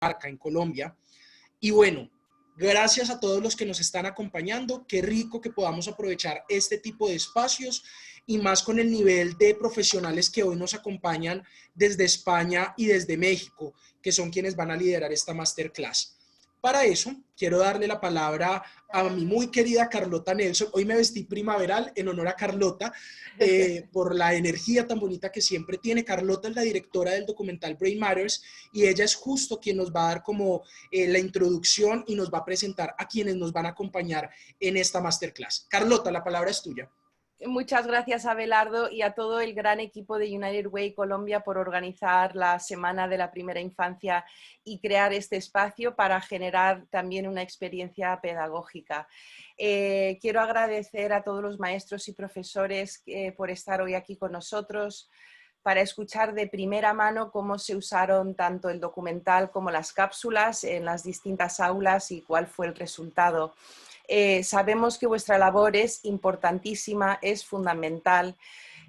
Cundinamarca, en Colombia. Y bueno, gracias a todos los que nos están acompañando. Qué rico que podamos aprovechar este tipo de espacios y más con el nivel de profesionales que hoy nos acompañan desde España y desde México, que son quienes van a liderar esta masterclass. Para eso, quiero darle la palabra a mi muy querida Carlota Nelson. Hoy me vestí primaveral en honor a Carlota por la energía tan bonita que siempre tiene. Carlota es la directora del documental Brain Matters y ella es justo quien nos va a dar como la introducción y nos va a presentar a quienes nos van a acompañar en esta masterclass. Carlota, la palabra es tuya. Muchas gracias, Abelardo, y a todo el gran equipo de United Way Colombia por organizar la Semana de la Primera Infancia y crear este espacio para generar también una experiencia pedagógica. Quiero agradecer a todos los maestros y profesores por estar hoy aquí con nosotros, para escuchar de primera mano cómo se usaron tanto el documental como las cápsulas en las distintas aulas y cuál fue el resultado. Sabemos que vuestra labor es importantísima, es fundamental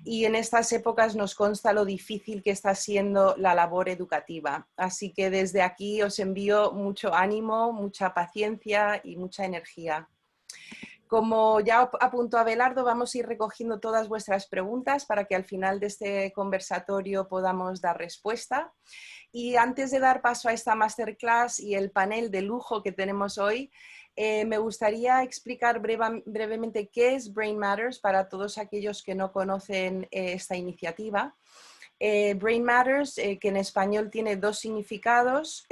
y en estas épocas nos consta lo difícil que está siendo la labor educativa. Así que desde aquí os envío mucho ánimo, mucha paciencia y mucha energía. Como ya apuntó Abelardo, vamos a ir recogiendo todas vuestras preguntas para que al final de este conversatorio podamos dar respuesta. Y antes de dar paso a esta masterclass y el panel de lujo que tenemos hoy, me gustaría explicar brevemente qué es Brain Matters para todos aquellos que no conocen esta iniciativa. Brain Matters, que en español tiene dos significados,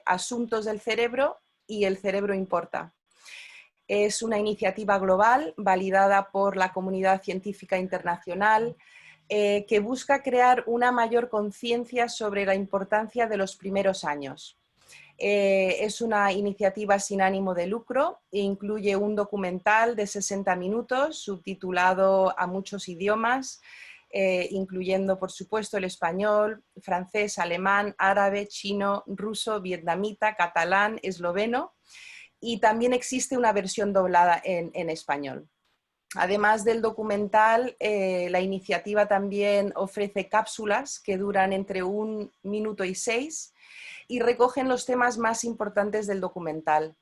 asuntos del cerebro y el cerebro importa. Es una iniciativa global validada por la comunidad científica internacional que busca crear una mayor conciencia sobre la importancia de los primeros años. Es una iniciativa sin ánimo de lucro e incluye un documental de 60 minutos subtitulado a muchos idiomas, incluyendo, por supuesto, el español, francés, alemán, árabe, chino, ruso, vietnamita, catalán, esloveno, y también existe una versión doblada en español. Además del documental, la iniciativa también ofrece cápsulas que duran entre 1 minuto y 6 y recogen los temas más importantes del documental.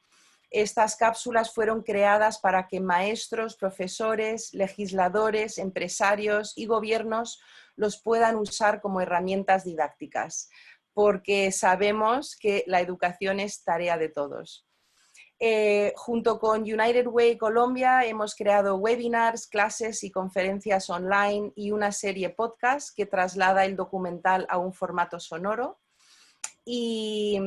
Estas cápsulas fueron creadas para que maestros, profesores, legisladores, empresarios y gobiernos los puedan usar como herramientas didácticas, porque sabemos que la educación es tarea de todos. Junto con United Way Colombia hemos creado webinars, clases y conferencias online y una serie podcast que traslada el documental a un formato sonoro. Y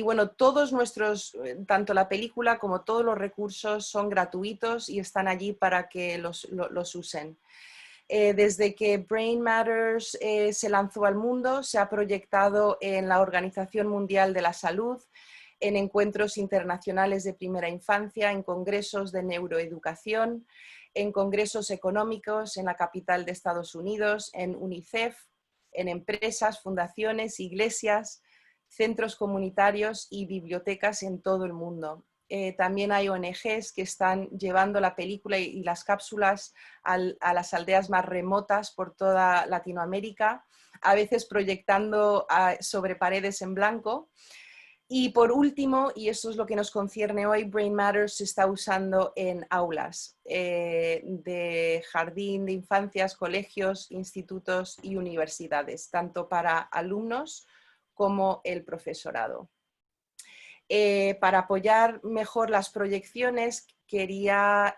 bueno, todos nuestros, tanto la película como todos los recursos son gratuitos y están allí para que los usen. Desde que Brain Matters se lanzó al mundo, se ha proyectado en la Organización Mundial de la Salud, en encuentros internacionales de primera infancia, en congresos de neuroeducación, en congresos económicos en la capital de Estados Unidos, en UNICEF, en empresas, fundaciones, iglesias, centros comunitarios y bibliotecas en todo el mundo. También hay ONGs que están llevando la película y las cápsulas a las aldeas más remotas por toda Latinoamérica, a veces proyectando sobre paredes en blanco. Y por último, y esto es lo que nos concierne hoy, Brain Matters se está usando en aulas de jardín de infancias, colegios, institutos y universidades, tanto para alumnos como el profesorado. Para apoyar mejor las proyecciones, quería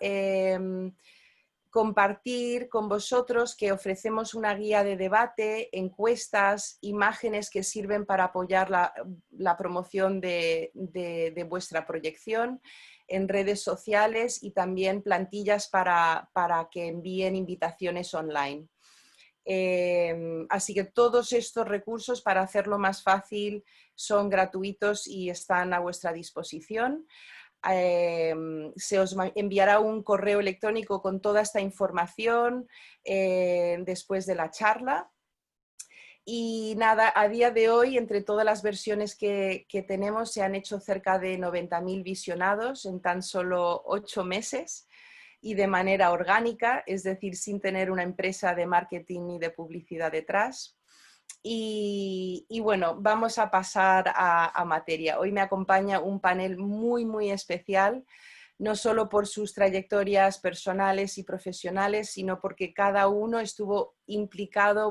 compartir con vosotros que ofrecemos una guía de debate, encuestas, imágenes que sirven para apoyar la promoción de vuestra proyección en redes sociales y también plantillas para que envíen invitaciones online. Así que todos estos recursos, para hacerlo más fácil, son gratuitos y están a vuestra disposición. Se os enviará un correo electrónico con toda esta información después de la charla. Y nada, a día de hoy, entre todas las versiones que tenemos, se han hecho cerca de 90.000 visionados en tan solo 8 meses y de manera orgánica, es decir, sin tener una empresa de marketing ni de publicidad detrás. Y bueno, vamos a pasar a materia. Hoy me acompaña un panel muy especial, no solo por sus trayectorias personales y profesionales, sino porque cada uno estuvo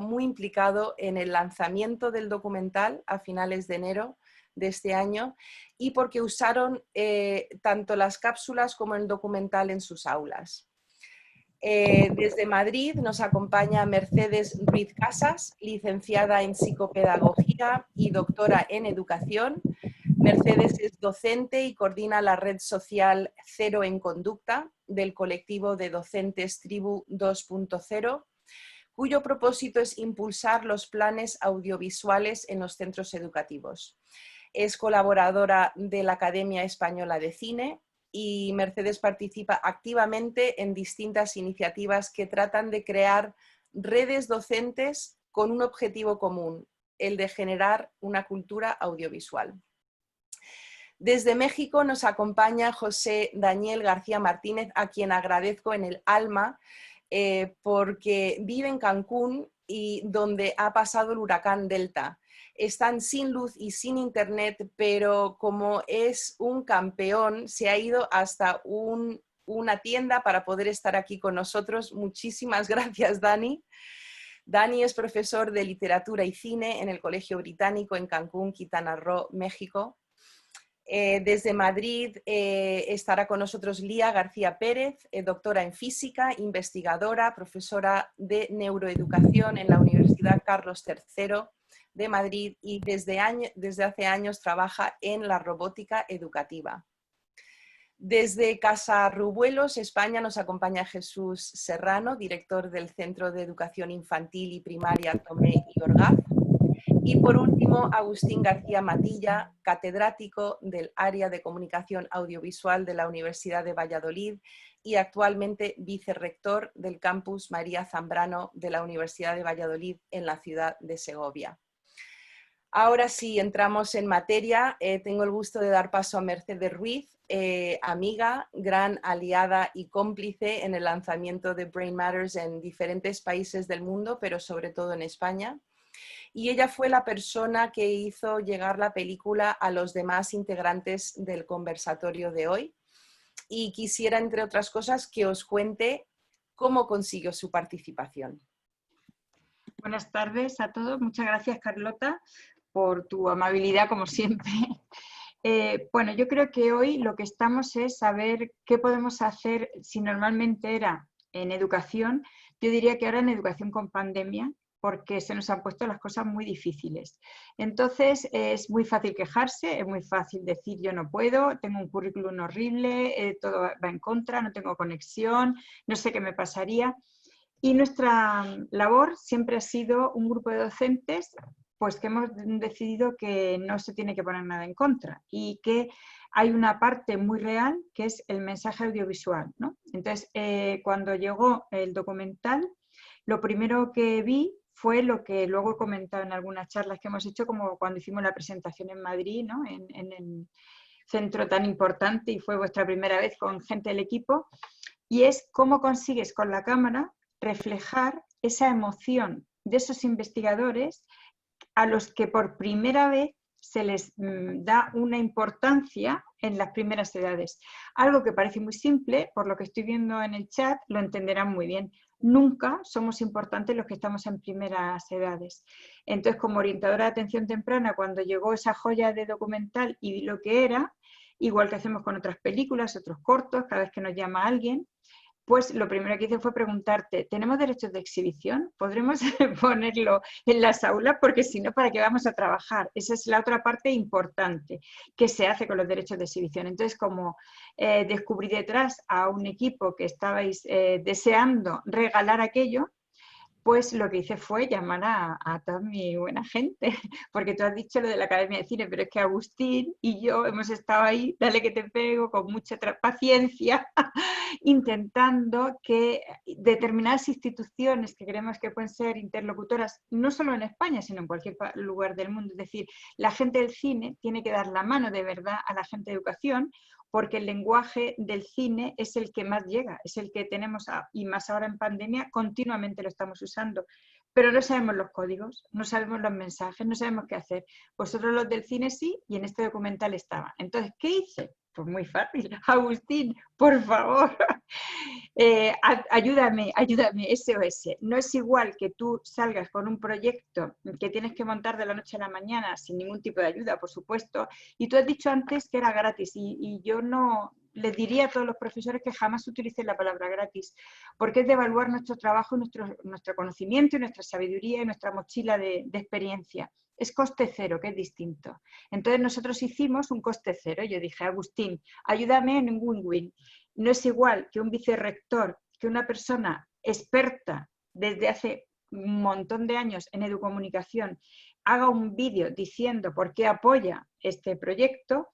muy implicado en el lanzamiento del documental a finales de enero de este año y porque usaron tanto las cápsulas como el documental en sus aulas. Desde Madrid nos acompaña Mercedes Ruiz Casas, licenciada en psicopedagogía y doctora en educación. Mercedes es docente y coordina la red social Cero en Conducta del colectivo de docentes Tribu 2.0, cuyo propósito es impulsar los planes audiovisuales en los centros educativos. Es colaboradora de la Academia Española de Cine y Mercedes participa activamente en distintas iniciativas que tratan de crear redes docentes con un objetivo común, el de generar una cultura audiovisual. Desde México nos acompaña José Daniel García Martínez, a quien agradezco en el alma porque vive en Cancún y donde ha pasado el huracán Delta. Están sin luz y sin internet, pero como es un campeón, se ha ido hasta una tienda para poder estar aquí con nosotros. Muchísimas gracias, Dani. Dani es profesor de literatura y cine en el Colegio Británico en Cancún, Quintana Roo, México. Desde Madrid estará con nosotros Lía García Pérez, doctora en física, investigadora, profesora de neuroeducación en la Universidad Carlos III de Madrid y desde hace años trabaja en la robótica educativa. Desde Casarrubuelos, España, nos acompaña Jesús Serrano, director del Centro de Educación Infantil y Primaria Tomé y Orgaz. Y por último, Agustín García Matilla, catedrático del área de comunicación audiovisual de la Universidad de Valladolid y actualmente vicerrector del campus María Zambrano de la Universidad de Valladolid en la ciudad de Segovia. Ahora sí, entramos en materia. Tengo el gusto de dar paso a Mercedes Ruiz, amiga, gran aliada y cómplice en el lanzamiento de Brain Matters en diferentes países del mundo, pero sobre todo en España. Y ella fue la persona que hizo llegar la película a los demás integrantes del conversatorio de hoy. Y quisiera, entre otras cosas, que os cuente cómo consiguió su participación. Buenas tardes a todos. Muchas gracias, Carlota, por tu amabilidad, como siempre. Bueno, yo creo que hoy lo que estamos es saber qué podemos hacer. Si normalmente era en educación, yo diría que ahora en educación con pandemia, porque se nos han puesto las cosas muy difíciles. Entonces es muy fácil quejarse, es muy fácil decir yo no puedo, tengo un currículum horrible, todo va en contra, no tengo conexión, no sé qué me pasaría. Y nuestra labor siempre ha sido un grupo de docentes pues que hemos decidido que no se tiene que poner nada en contra y que hay una parte muy real que es el mensaje audiovisual, ¿no? Entonces, cuando llegó el documental, lo primero que vi fue lo que luego he comentado en algunas charlas que hemos hecho, como cuando hicimos la presentación en Madrid, ¿no? en el centro tan importante, y fue vuestra primera vez con gente del equipo, y es cómo consigues con la cámara reflejar esa emoción de esos investigadores a los que por primera vez se les da una importancia en las primeras edades. Algo que parece muy simple, por lo que estoy viendo en el chat, lo entenderán muy bien. Nunca somos importantes los que estamos en primeras edades. Entonces, como orientadora de atención temprana, cuando llegó esa joya de documental y vi lo que era, igual que hacemos con otras películas, otros cortos, cada vez que nos llama alguien, pues lo primero que hice fue preguntarte, ¿tenemos derechos de exhibición? ¿Podremos ponerlo en las aulas? Porque si no, ¿para qué vamos a trabajar? Esa es la otra parte importante que se hace con los derechos de exhibición. Entonces, como descubrí detrás a un equipo que estabais deseando regalar aquello, pues lo que hice fue llamar a toda mi buena gente, porque tú has dicho lo de la Academia de Cine, pero es que Agustín y yo hemos estado ahí, dale que te pego, con mucha paciencia, intentando que determinadas instituciones que creemos que pueden ser interlocutoras, no solo en España, sino en cualquier lugar del mundo, es decir, la gente del cine tiene que dar la mano de verdad a la gente de educación, porque el lenguaje del cine es el que más llega, es el que tenemos, y más ahora en pandemia, continuamente lo estamos usando. pero no sabemos los códigos, no sabemos los mensajes, no sabemos qué hacer. Vosotros los del cine sí, y en este documental estaba. Entonces, ¿qué hice? Pues muy fácil. Agustín, por favor, ayúdame, SOS. No es igual que tú salgas con un proyecto que tienes que montar de la noche a la mañana sin ningún tipo de ayuda, por supuesto, y tú has dicho antes que era gratis, y yo no les diría a todos los profesores que jamás utilicen la palabra gratis, porque es de evaluar nuestro trabajo, nuestro conocimiento y nuestra sabiduría y nuestra mochila de experiencia. Es coste cero, que es distinto. Entonces nosotros hicimos un coste cero. Yo dije, Agustín, ayúdame en un win-win. No es igual que un vicerrector, que una persona experta desde hace un montón de años en educomunicación, haga un vídeo diciendo por qué apoya este proyecto,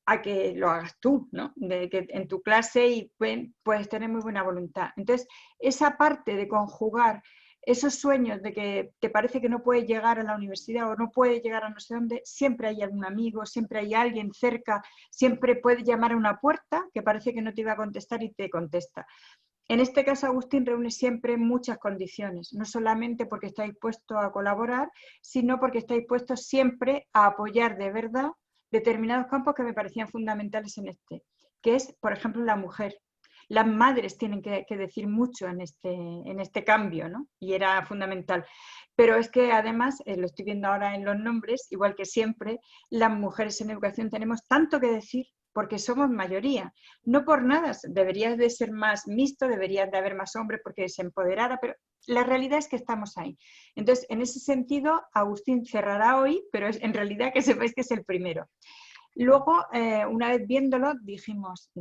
a que lo hagas tú, ¿no? De que en tu clase y puedes tener muy buena voluntad. Entonces, esa parte de conjugar esos sueños de que te parece que no puedes llegar a la universidad o no puedes llegar a no sé dónde, siempre hay algún amigo, siempre hay alguien cerca, siempre puedes llamar a una puerta que parece que no te iba a contestar y te contesta. En este caso, Agustín reúne siempre muchas condiciones, no solamente porque está dispuesto a colaborar, sino porque está dispuesto siempre a apoyar de verdad determinados campos que me parecían fundamentales en este, que es, por ejemplo, la mujer. Las madres tienen que decir mucho en este cambio, ¿no? Y era fundamental. Pero es que además, lo estoy viendo ahora en los nombres, igual que siempre, las mujeres en educación tenemos tanto que decir porque somos mayoría. No por nada, debería de ser más mixto, debería de haber más hombres porque se empoderara, pero la realidad es que estamos ahí. Entonces, en ese sentido, Agustín cerrará hoy, pero en realidad que sepáis que es el primero. Luego, una vez viéndolo, dijimos,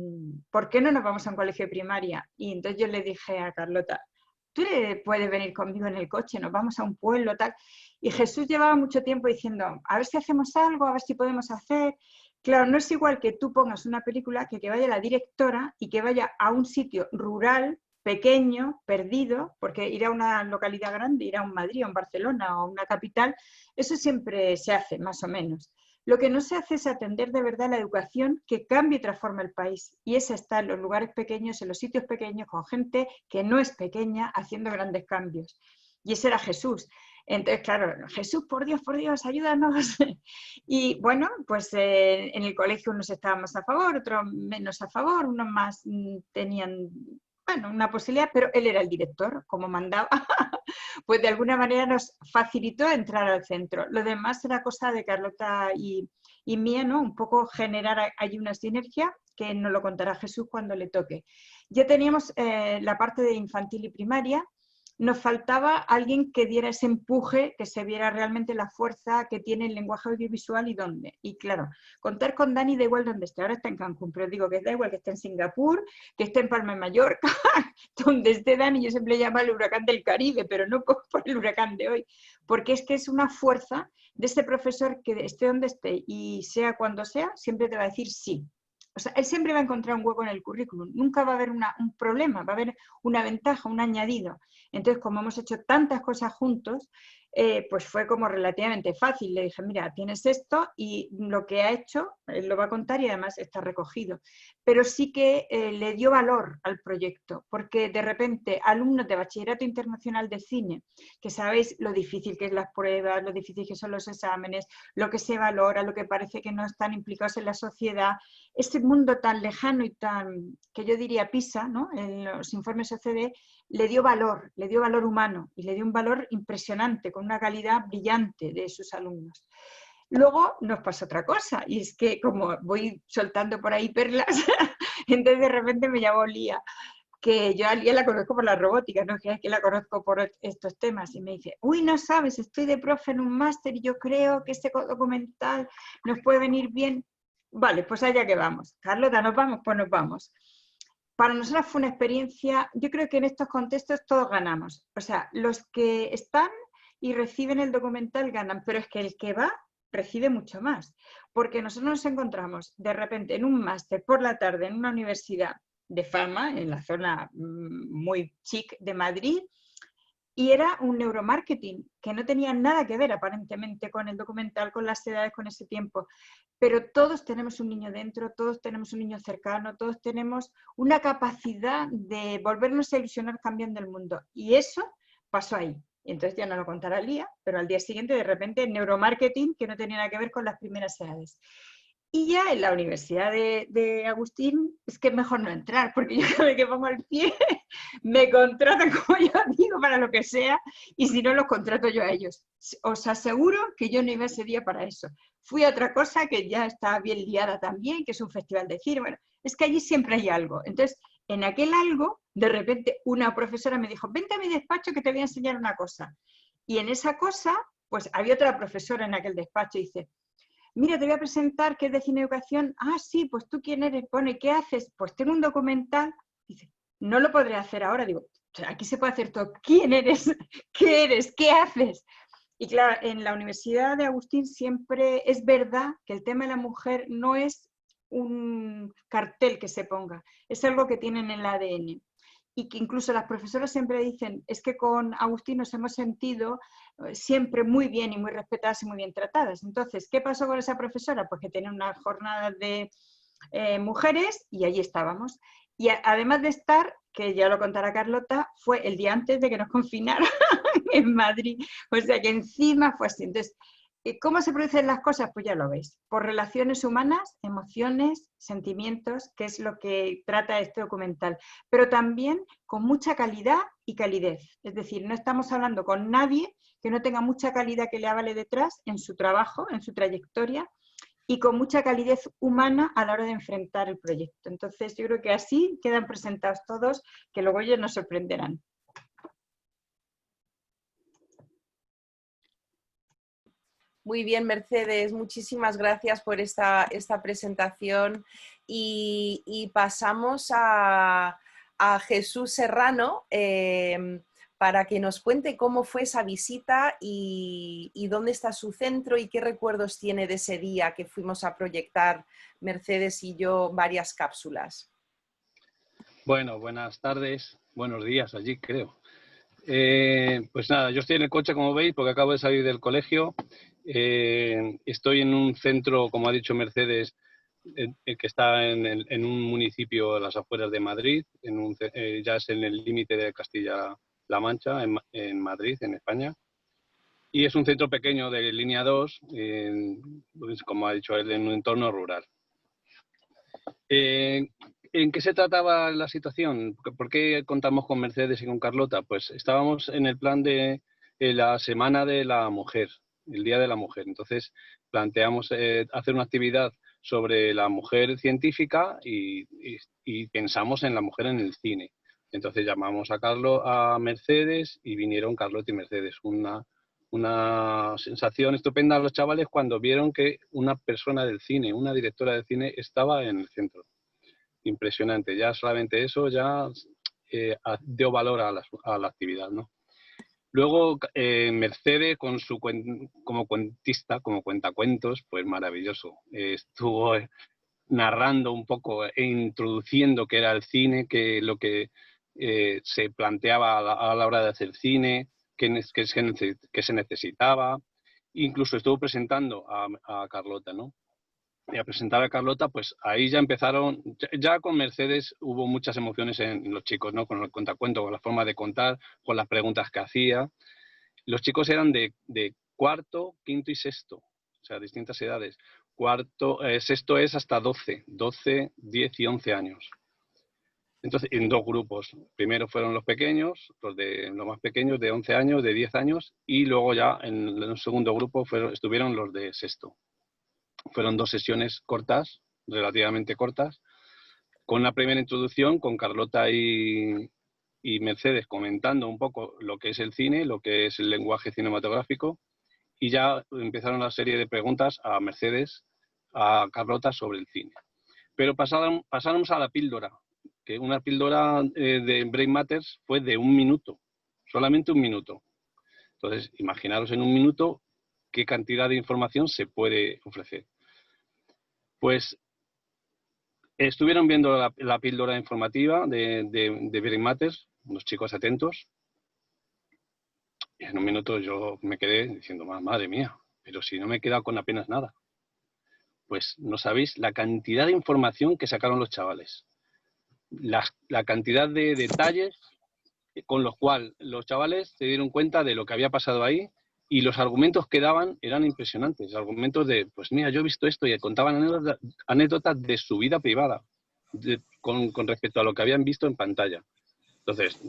¿por qué no nos vamos a un colegio de primaria? Y entonces yo le dije a Carlota, tú puedes venir conmigo en el coche, nos vamos a un pueblo, tal. Y Jesús llevaba mucho tiempo diciendo, a ver si hacemos algo, a ver si podemos hacer. Claro, no es igual que tú pongas una película que vaya la directora y que vaya a un sitio rural, pequeño, perdido, porque ir a una localidad grande, ir a un Madrid, a un Barcelona o a una capital, eso siempre se hace, más o menos. Lo que no se hace es atender de verdad la educación que cambie y transforme el país. Y esa está en los lugares pequeños, en los sitios pequeños, con gente que no es pequeña, haciendo grandes cambios. Y ese era Jesús. Entonces, claro, Jesús, por Dios, ayúdanos. Y bueno, pues en el colegio unos estaban más a favor, otros menos a favor, unos más tenían, bueno, una posibilidad, pero él era el director, como mandaba. Pues de alguna manera nos facilitó entrar al centro. Lo demás era cosa de Carlota y mía, ¿no? Un poco generar ahí una sinergia que nos lo contará Jesús cuando le toque. Ya teníamos la parte de infantil y primaria. Nos faltaba alguien que diera ese empuje, que se viera realmente la fuerza que tiene el lenguaje audiovisual y dónde. Y claro, contar con Dani da igual donde esté. Ahora está en Cancún, pero digo que da igual que esté en Singapur, que esté en Palma de Mallorca, donde esté Dani. Yo siempre le llamo el huracán del Caribe, pero no por el huracán de hoy, porque es que es una fuerza de este profesor que esté donde esté y sea cuando sea, siempre te va a decir sí. O sea, él siempre va a encontrar un hueco en el currículum, nunca va a haber un problema, va a haber una ventaja, un añadido. Entonces, como hemos hecho tantas cosas juntos, pues fue como relativamente fácil. Le dije, mira, tienes esto y lo que ha hecho, él lo va a contar y además está recogido. Pero sí que le dio valor al proyecto, porque de repente alumnos de Bachillerato Internacional de Cine, que sabéis lo difícil que es las pruebas, lo difícil que son los exámenes, lo que se valora, lo que parece que no están implicados en la sociedad, este mundo tan lejano y tan, que yo diría PISA, ¿no? En los informes OCDE, le dio valor humano y le dio un valor impresionante, con una calidad brillante de sus alumnos. Luego nos pasa otra cosa, y es que como voy soltando por ahí perlas, entonces de repente me llamó Lía, que yo a Lía la conozco por la robótica, no es que la conozco por estos temas, y me dice, uy, no sabes, estoy de profe en un máster y yo creo que este documental nos puede venir bien. Vale, pues allá que vamos. Carlota, ¿nos vamos? Pues nos vamos. Para nosotros fue una experiencia, yo creo que en estos contextos todos ganamos. O sea, los que están y reciben el documental ganan, pero es que el que va recibe mucho más. Porque nosotros nos encontramos de repente en un máster por la tarde en una universidad de fama, en la zona muy chic de Madrid, y era un neuromarketing que no tenía nada que ver aparentemente con el documental, con las edades, con ese tiempo. Pero todos tenemos un niño dentro, todos tenemos un niño cercano, todos tenemos una capacidad de volvernos a ilusionar cambiando el mundo. Y eso pasó ahí. Y entonces ya no lo contará Lía, pero al día siguiente de repente neuromarketing, que no tenía nada que ver con las primeras edades. Y ya en la Universidad de Agustín es que es mejor no entrar, porque yo cada vez que pongo el pie me contratan, como yo digo, para lo que sea, y si no los contrato yo a ellos. Os aseguro que yo no iba ese día para eso. Fui a otra cosa que ya está bien liada también, que es un festival de cine. Bueno, es que allí siempre hay algo. Entonces, en aquel algo, de repente una profesora me dijo, vente a mi despacho que te voy a enseñar una cosa. Y en esa cosa, pues había otra profesora en aquel despacho y dice, mira, te voy a presentar que es de cine educación. Ah, sí, pues tú quién eres, pone, ¿qué haces? Pues tengo un documental. Dice, no lo podré hacer ahora. Digo, aquí se puede hacer todo. ¿Quién eres? ¿Qué eres? ¿Qué haces? Y claro, en la Universidad de Agustín siempre es verdad que el tema de la mujer no es un cartel que se ponga, es algo que tienen en el ADN. Y que incluso las profesoras siempre dicen, es que con Agustín nos hemos sentido siempre muy bien y muy respetadas y muy bien tratadas. Entonces, ¿qué pasó con esa profesora? Pues que tenía una jornada de mujeres y allí estábamos. Y además de estar, que ya lo contará Carlota, fue el día antes de que nos confinaran en Madrid. O sea que encima fue así. Entonces, ¿cómo se producen las cosas? Pues ya lo veis. Por relaciones humanas, emociones, sentimientos, que es lo que trata este documental. Pero también con mucha calidad y calidez. Es decir, no estamos hablando con nadie que no tenga mucha calidad que le avale detrás en su trabajo, en su trayectoria, y con mucha calidez humana a la hora de enfrentar el proyecto. Entonces, yo creo que así quedan presentados todos, que luego ellos nos sorprenderán. Muy bien, Mercedes, muchísimas gracias por esta presentación y pasamos a Jesús Serrano para que nos cuente cómo fue esa visita y dónde está su centro y qué recuerdos tiene de ese día que fuimos a proyectar Mercedes y yo varias cápsulas. Bueno, buenas tardes, buenos días allí creo. Pues nada, yo estoy en el coche como veis porque acabo de salir del colegio. Estoy en un centro, como ha dicho Mercedes, que está en un municipio a las afueras de Madrid, ya es en el límite de Castilla-La Mancha, en Madrid, en España. Y es un centro pequeño de línea 2, pues, como ha dicho él, en un entorno rural. ¿En qué se trataba la situación? ¿Por qué contamos con Mercedes y con Carlota? Pues estábamos en el plan de la Semana de la Mujer, el Día de la Mujer. Entonces planteamos hacer una actividad sobre la mujer científica y pensamos en la mujer en el cine. Entonces llamamos a Mercedes y vinieron Carlota y Mercedes. Una sensación estupenda a los chavales cuando vieron que una persona del cine, una directora de cine, estaba en el centro. Impresionante, ya solamente eso ya dio valor a la actividad, ¿no? Luego Mercedes con como cuentista, como cuentacuentos, pues maravilloso. Estuvo narrando un poco e introduciendo qué era el cine, lo que se planteaba a la hora de hacer cine, qué se necesitaba. Incluso estuvo presentando a Carlota, ¿no? Y a presentar a Carlota, pues ahí ya empezaron, ya con Mercedes hubo muchas emociones en los chicos, ¿no? Con el cuentacuento, con la forma de contar, con las preguntas que hacía. Los chicos eran de cuarto, quinto y sexto, o sea, distintas edades. Sexto es hasta 12, 10 y 11 años. Entonces, en dos grupos. Primero fueron los pequeños, los más pequeños de 11 años, de 10 años, y luego ya en el segundo grupo estuvieron los de sexto. Fueron dos sesiones cortas, relativamente cortas, con una primera introducción con Carlota y Mercedes comentando un poco lo que es el cine, lo que es el lenguaje cinematográfico, y ya empezaron una serie de preguntas a Mercedes, a Carlota sobre el cine. Pero pasamos a la píldora, que una píldora de Brain Matters fue de 1 minuto, solamente 1 minuto. Entonces, imaginaros en 1 minuto qué cantidad de información se puede ofrecer. Pues estuvieron viendo la píldora informativa de Brain Matters, los chicos atentos. Y en 1 minuto yo me quedé diciendo, madre mía, pero si no me he quedado con apenas nada. Pues no sabéis la cantidad de información que sacaron los chavales. La cantidad de detalles con los cuales los chavales se dieron cuenta de lo que había pasado ahí y los argumentos que daban eran impresionantes. Argumentos de, pues mira, yo he visto esto, y contaban anécdotas de su vida privada con respecto a lo que habían visto en pantalla. Entonces,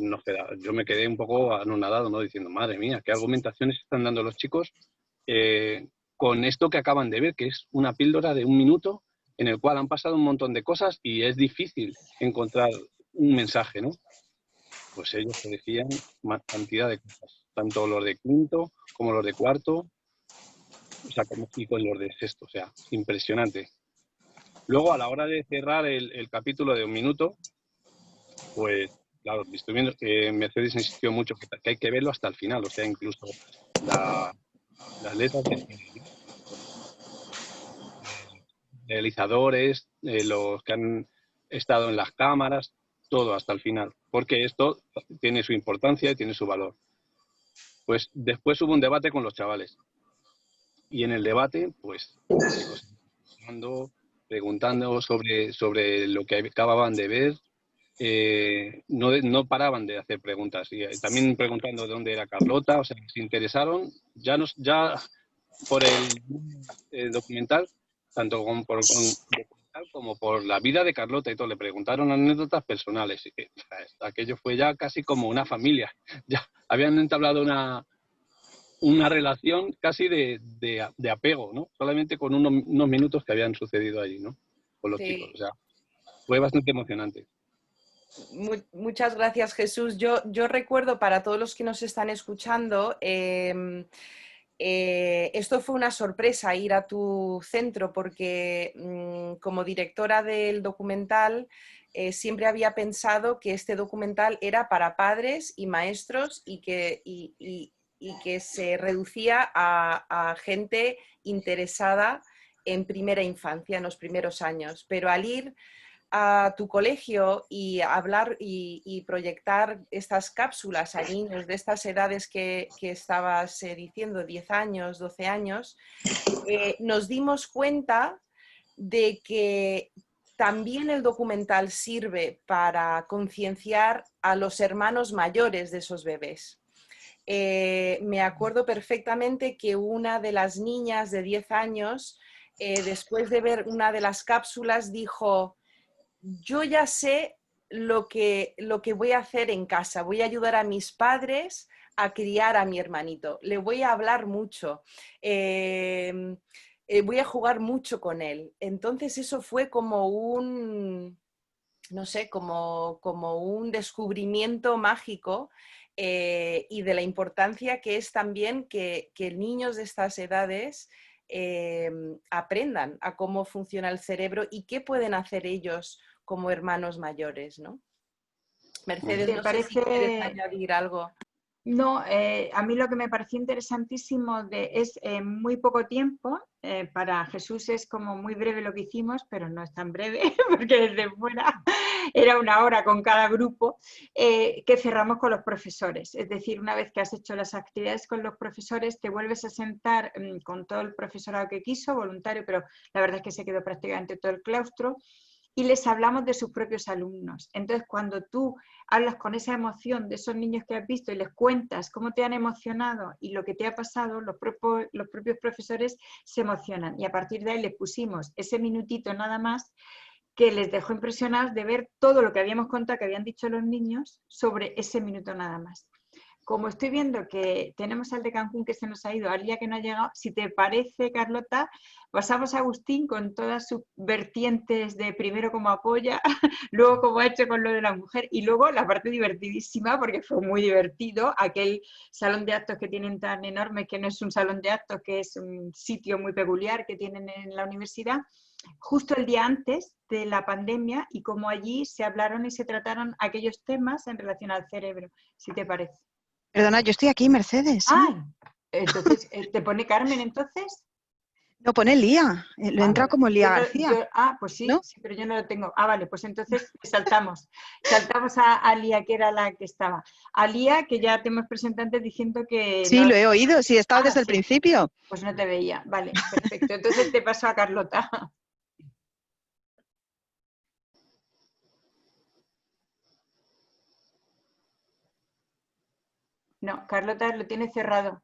yo me quedé un poco anonadado, ¿no? Diciendo, madre mía, ¿qué argumentaciones están dando los chicos con esto que acaban de ver, que es una píldora de 1 minuto en el cual han pasado un montón de cosas y es difícil encontrar un mensaje, ¿no? Pues ellos te decían más cantidad de cosas, tanto los de quinto como los de cuarto, o sea, y con los de sexto, o sea, impresionante. Luego, a la hora de cerrar el capítulo de 1 minuto, pues, claro, estoy viendo que Mercedes insistió mucho que hay que verlo hasta el final, o sea, incluso las letras de realizadores, los que han estado en las cámaras, todo hasta el final, porque esto tiene su importancia y tiene su valor. Pues después hubo un debate con los chavales y en el debate, pues, los chicos preguntando sobre lo que acababan de ver, no paraban de hacer preguntas y también preguntando de dónde era Carlota, o sea, se interesaron ya por el documental, tanto como por la vida de Carlota y todo. Le preguntaron anécdotas personales. Aquello fue ya casi como una familia. Ya habían entablado una relación casi de apego, ¿no? Solamente con unos minutos que habían sucedido allí, ¿no? Con los chicos. O sea, fue bastante emocionante. Muchas gracias, Jesús. Yo recuerdo, para todos los que nos están escuchando, esto fue una sorpresa, ir a tu centro, porque como directora del documental siempre había pensado que este documental era para padres y maestros y que se reducía a gente interesada en primera infancia, en los primeros años. Pero al ir a tu colegio y hablar y proyectar estas cápsulas a niños de estas edades que estabas diciendo, 10 años, 12 años, nos dimos cuenta de que también el documental sirve para concienciar a los hermanos mayores de esos bebés. Me acuerdo perfectamente que una de las niñas de 10 años, después de ver una de las cápsulas, dijo: yo ya sé lo que voy a hacer en casa, voy a ayudar a mis padres a criar a mi hermanito, le voy a hablar mucho, voy a jugar mucho con él. Entonces eso fue como un, no sé, como un descubrimiento mágico, y de la importancia que es también que niños de estas edades aprendan a cómo funciona el cerebro y qué pueden hacer ellos como hermanos mayores, ¿no? Mercedes, no sé si quieres añadir algo. No, a mí lo que me pareció interesantísimo es muy poco tiempo. Para Jesús es como muy breve lo que hicimos, pero no es tan breve porque desde fuera era 1 hora con cada grupo, que cerramos con los profesores. Es decir, una vez que has hecho las actividades con los profesores, te vuelves a sentar con todo el profesorado que quiso, voluntario, pero la verdad es que se quedó prácticamente todo el claustro, y les hablamos de sus propios alumnos. Entonces, cuando tú hablas con esa emoción de esos niños que has visto y les cuentas cómo te han emocionado y lo que te ha pasado, los propios profesores se emocionan. Y a partir de ahí les pusimos ese minutito nada más, que les dejó impresionados de ver todo lo que habíamos contado, que habían dicho los niños, sobre ese minuto nada más. Como estoy viendo que tenemos al de Cancún que se nos ha ido, al día que no ha llegado, si te parece, Carlota, pasamos a Agustín con todas sus vertientes de primero cómo apoya, luego cómo ha hecho con lo de la mujer y luego la parte divertidísima, porque fue muy divertido, aquel salón de actos que tienen tan enorme, que no es un salón de actos, que es un sitio muy peculiar que tienen en la universidad, justo el día antes de la pandemia, y cómo allí se hablaron y se trataron aquellos temas en relación al cerebro, si te parece. Perdona, yo estoy aquí, Mercedes. Ah, entonces, ¿te pone Carmen entonces? No, pone Lía. Lo entra Vale. como Lía García. Pues sí, ¿no? sí, pero yo no lo tengo. Vale, pues entonces saltamos. Saltamos a Lía, que era la que estaba. A Lía, que ya te hemos presentado antes diciendo que... Sí, no... lo he oído, sí, he estado desde el principio. Pues no te veía. Vale, perfecto. Entonces te paso a Carlota. No, Carlota lo tiene cerrado.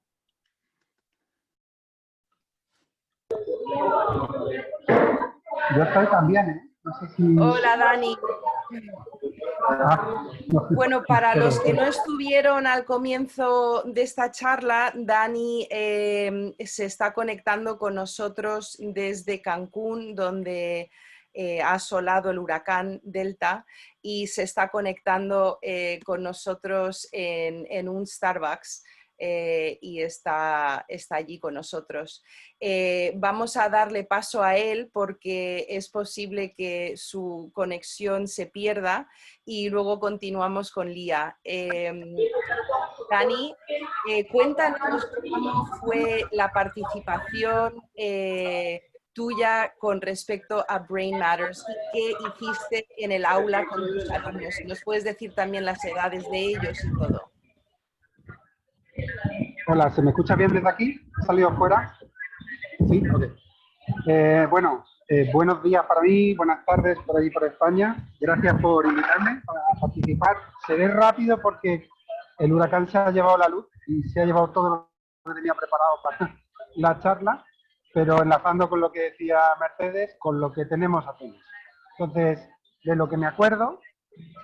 Yo estoy también, ¿eh? No sé si... Hola, Dani. No, Bueno, para pero- los que no estuvieron al comienzo de esta charla, Dani se está conectando con nosotros desde Cancún, donde ha asolado el huracán Delta, y se está conectando con nosotros en un Starbucks. Y está allí con nosotros. Vamos a darle paso a él porque es posible que su conexión se pierda y luego continuamos con Lía. Dani, cuéntanos cómo fue la participación tuya con respecto a Brain Matters y qué hiciste en el aula con tus alumnos. ¿Nos puedes decir también las edades de ellos y todo? Hola, ¿se me escucha bien desde aquí? ¿He salido fuera? Sí, ok. Bueno, buenos días para mí, buenas tardes por ahí por España. Gracias por invitarme para participar. Seré rápido porque el huracán se ha llevado la luz y se ha llevado todo lo que tenía preparado para la charla, pero enlazando con lo que decía Mercedes, con lo que tenemos apenas. Entonces, de lo que me acuerdo,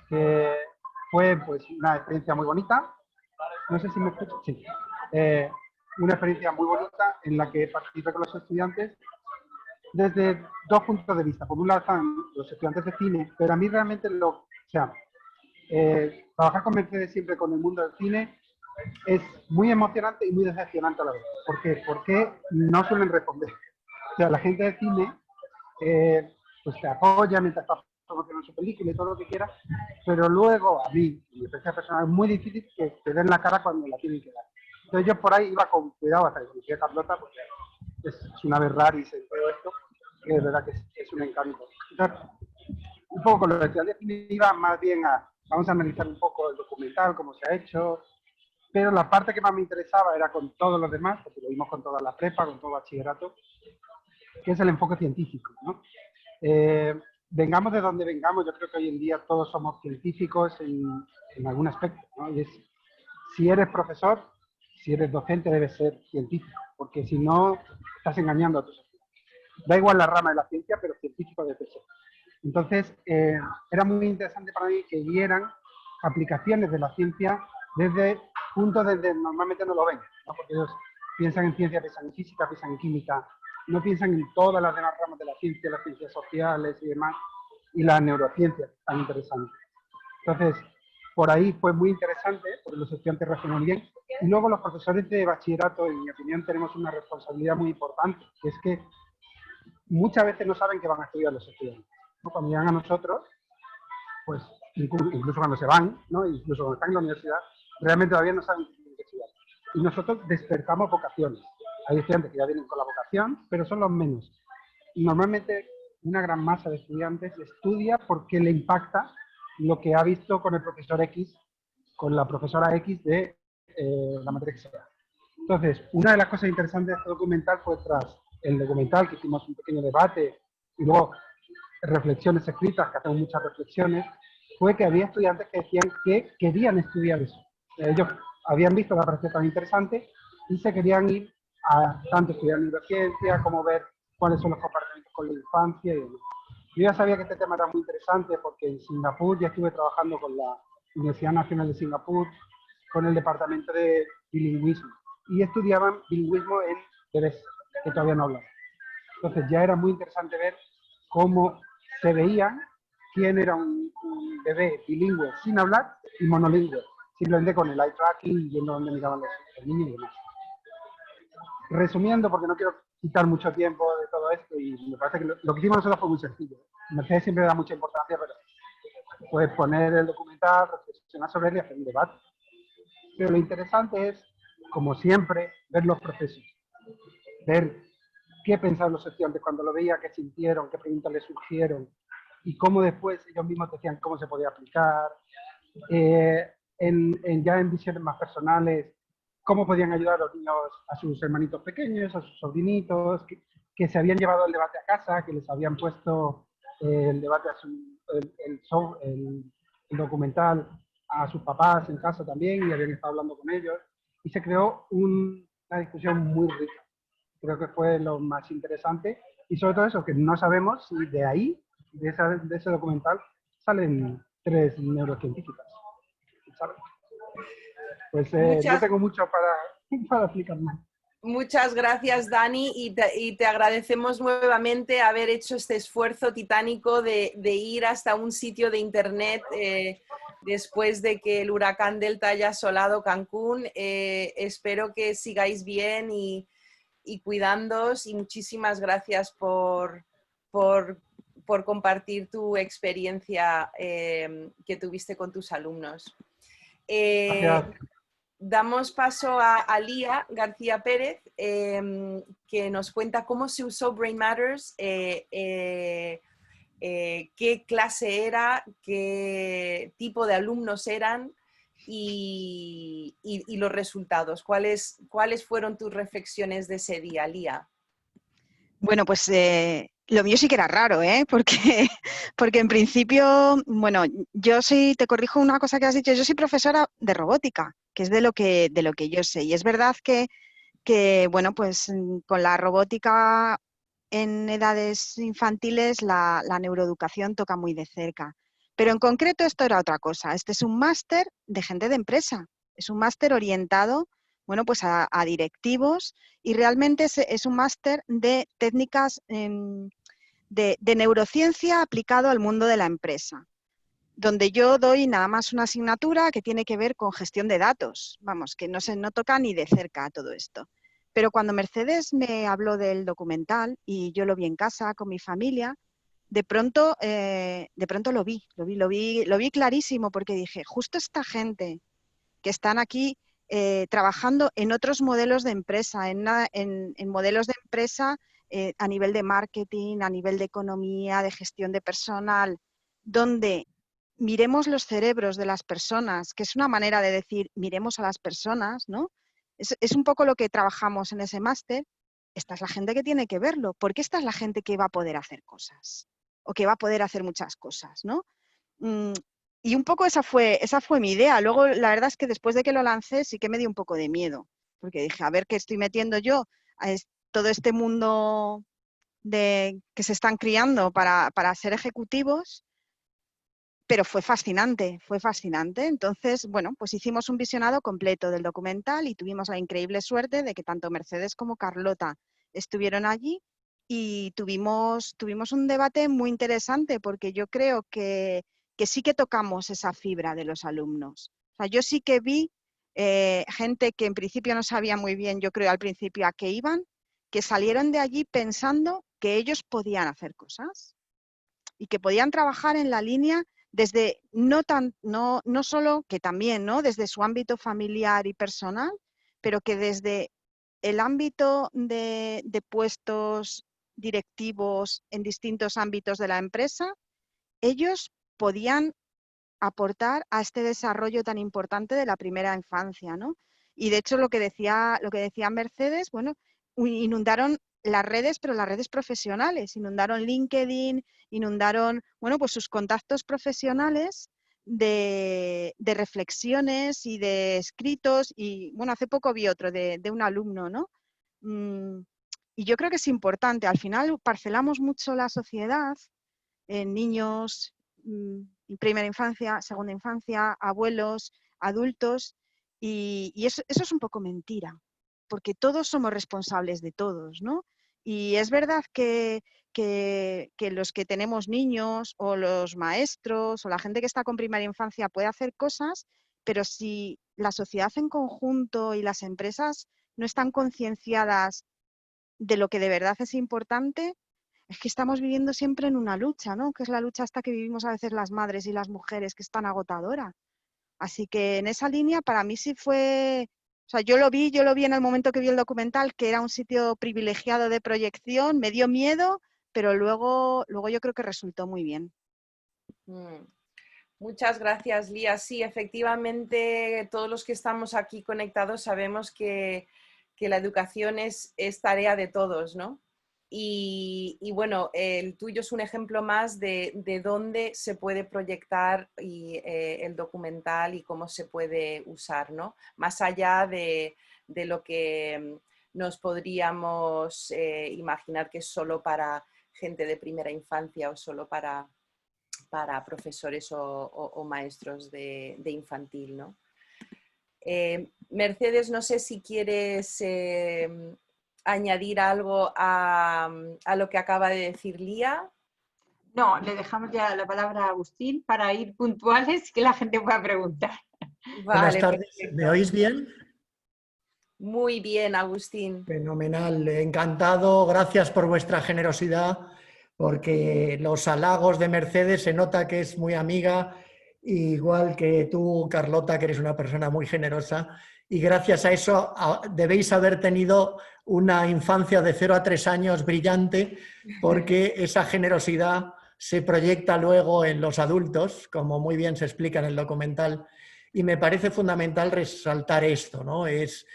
fue pues una experiencia muy bonita. No sé si me escuchan. Sí. Una experiencia muy bonita en la que participé con los estudiantes desde dos puntos de vista. Por un lado están los estudiantes de cine, pero a mí realmente trabajar con Mercedes siempre con el mundo del cine es muy emocionante y muy decepcionante a la vez. ¿Por qué? Porque no suelen responder. O sea, la gente de cine pues te apoya mientras estás promocionando su película y todo lo que quieras, pero luego a mí, mi experiencia personal, es muy difícil que te den la cara cuando la tienen que dar. Entonces yo por ahí iba con cuidado hasta que conocí a Carlota, porque es una vez raris en todo esto, que de verdad que es un encanto. Entonces, un poco con los estudiantes de cine iba más bien vamos a analizar un poco el documental, cómo se ha hecho, pero la parte que más me interesaba era con todos los demás, porque lo vimos con toda la prepa, con todo bachillerato, que es el enfoque científico, ¿no? Vengamos de donde vengamos, yo creo que hoy en día todos somos científicos en algún aspecto, ¿no? Y si eres profesor, si eres docente, debes ser científico, porque si no, estás engañando a tus estudiantes. Da igual la rama de la ciencia, pero científico debe ser. Entonces, era muy interesante para mí que vieran aplicaciones de la ciencia desde puntos donde normalmente no lo ven, ¿no? Porque ellos piensan en ciencia, piensan en física, piensan en química, no piensan en todas las demás ramas de la ciencia, las ciencias sociales y demás, y las neurociencias, tan interesantes. Entonces, por ahí fue muy interesante, porque los estudiantes reaccionaron bien. Y luego los profesores de bachillerato, en mi opinión, tenemos una responsabilidad muy importante, que es que muchas veces no saben qué van a estudiar los estudiantes, ¿no? Cuando llegan a nosotros, pues incluso cuando se van, ¿no? Incluso cuando están en la universidad, realmente todavía no saben qué tienen que estudiar. Y nosotros despertamos vocaciones. Hay estudiantes que ya vienen con la vocación, pero son los menos. Normalmente una gran masa de estudiantes estudia porque le impacta lo que ha visto con el profesor X, con la profesora X de la materia que sea. Entonces, una de las cosas interesantes de este documental fue tras el documental, que hicimos un pequeño debate y luego reflexiones escritas, que hacemos muchas reflexiones, fue que había estudiantes que decían que querían estudiar eso. Ellos habían visto la parecía tan interesante y se querían ir a tanto estudiar neurociencia como ver cuáles son los comportamientos con la infancia y demás. Yo ya sabía que este tema era muy interesante porque en Singapur ya estuve trabajando con la Universidad Nacional de Singapur, con el departamento de bilingüismo, y estudiaban bilingüismo en bebés que todavía no hablaban. Entonces ya era muy interesante ver cómo se veía quién era un bebé bilingüe sin hablar y monolingüe, simplemente con el eye tracking y viendo dónde miraban los niños y demás. Resumiendo, porque no quiero quitar mucho tiempo de todo esto, y me parece que lo que hicimos nosotros fue muy sencillo. Mercedes siempre da mucha importancia, pero puedes poner el documental, reflexionar sobre él y hacer un debate. Pero lo interesante es, como siempre, ver los procesos, ver qué pensaban los estudiantes cuando lo veían, qué sintieron, qué preguntas les surgieron y cómo después ellos mismos decían cómo se podía aplicar, ya en visiones más personales, cómo podían ayudar a los niños, a sus hermanitos pequeños, a sus sobrinitos, que se habían llevado el debate a casa, que les habían puesto el debate, el documental a sus papás en casa también y habían estado hablando con ellos y se creó una discusión muy rica. Creo que fue lo más interesante y sobre todo eso, que no sabemos si de ahí, de ese documental, salen 3 neurocientíficas, ¿sabes? Pues no Muchas, tengo mucho para explicar más. muchas gracias, Dani, y te agradecemos nuevamente haber hecho este esfuerzo titánico de ir hasta un sitio de internet después de que el huracán Delta haya asolado Cancún. Espero que sigáis bien y cuidándoos, y muchísimas gracias por compartir tu experiencia que tuviste con tus alumnos. Gracias. Damos paso a Lía García Pérez, que nos cuenta cómo se usó Brain Matters, qué clase era, qué tipo de alumnos eran y los resultados. ¿Cuáles fueron tus reflexiones de ese día, Lía? Bueno, pues lo mío sí que era raro, ¿eh? Porque en principio, bueno, te corrijo una cosa que has dicho, yo soy profesora de robótica, que es de lo que yo sé. Y es verdad que bueno, pues con la robótica en edades infantiles la neuroeducación toca muy de cerca. Pero en concreto esto era otra cosa. Este es un máster de gente de empresa. Es un máster orientado, bueno, pues a directivos y realmente es un máster de técnicas de neurociencia aplicado al mundo de la empresa, donde yo doy nada más una asignatura que tiene que ver con gestión de datos. Vamos, que no toca ni de cerca todo esto. Pero cuando Mercedes me habló del documental y yo lo vi en casa con mi familia, de pronto lo vi clarísimo porque dije, justo esta gente que están aquí trabajando en otros modelos de empresa, en modelos de empresa a nivel de marketing, a nivel de economía, de gestión de personal, donde miremos los cerebros de las personas, que es una manera de decir, miremos a las personas, ¿no? Es un poco lo que trabajamos en ese máster. Esta es la gente que tiene que verlo, porque esta es la gente que va a poder hacer cosas, o que va a poder hacer muchas cosas, ¿no? Y un poco esa fue mi idea. Luego, la verdad es que después de que lo lancé, sí que me dio un poco de miedo, porque dije, a ver qué estoy metiendo yo a todo este mundo que se están criando para ser ejecutivos, pero fue fascinante, fue fascinante. Entonces, bueno, pues hicimos un visionado completo del documental y tuvimos la increíble suerte de que tanto Mercedes como Carlota estuvieron allí y tuvimos un debate muy interesante porque yo creo que sí que tocamos esa fibra de los alumnos. O sea, yo sí que vi gente que en principio no sabía muy bien, yo creo al principio a qué iban, que salieron de allí pensando que ellos podían hacer cosas y que podían trabajar en la línea desde no solo que también, ¿no? Desde su ámbito familiar y personal, pero que desde el ámbito de puestos directivos en distintos ámbitos de la empresa, ellos podían aportar a este desarrollo tan importante de la primera infancia, ¿no? Y de hecho lo que decía Mercedes, bueno, inundaron las redes, pero las redes profesionales, inundaron LinkedIn, inundaron, bueno, pues sus contactos profesionales de reflexiones y de escritos y, bueno, hace poco vi otro de un alumno, ¿no? Y yo creo que es importante, al final parcelamos mucho la sociedad en niños, primera infancia, segunda infancia, abuelos, adultos, y eso es un poco mentira, porque todos somos responsables de todos, ¿no? Y es verdad que los que tenemos niños o los maestros o la gente que está con primera infancia puede hacer cosas, pero si la sociedad en conjunto y las empresas no están concienciadas de lo que de verdad es importante, es que estamos viviendo siempre en una lucha, ¿no? Que es la lucha hasta que vivimos a veces las madres y las mujeres, que es tan agotadora. Así que en esa línea para mí sí fue, o sea, yo lo vi en el momento que vi el documental, que era un sitio privilegiado de proyección, me dio miedo, pero luego yo creo que resultó muy bien. Muchas gracias, Lía. Sí, efectivamente, todos los que estamos aquí conectados sabemos que la educación es tarea de todos, ¿no? Y bueno, el tuyo es un ejemplo más de dónde se puede proyectar el documental y cómo se puede usar, ¿no? Más allá de lo que nos podríamos imaginar que es solo para gente de primera infancia o solo para profesores o maestros de infantil, ¿no? Mercedes, no sé si quieres añadir algo a lo que acaba de decir Lía. No, le dejamos ya la palabra a Agustín para ir puntuales y que la gente pueda preguntar. Vale, buenas tardes, perfecto. ¿me oís bien? Muy bien, Agustín. Fenomenal, encantado, gracias por vuestra generosidad, porque los halagos de Mercedes se nota que es muy amiga, igual que tú, Carlota, que eres una persona muy generosa, y gracias a eso debéis haber tenido una infancia de 0 a 3 años brillante, porque esa generosidad se proyecta luego en los adultos, como muy bien se explica en el documental, y me parece fundamental resaltar esto, ¿no? Es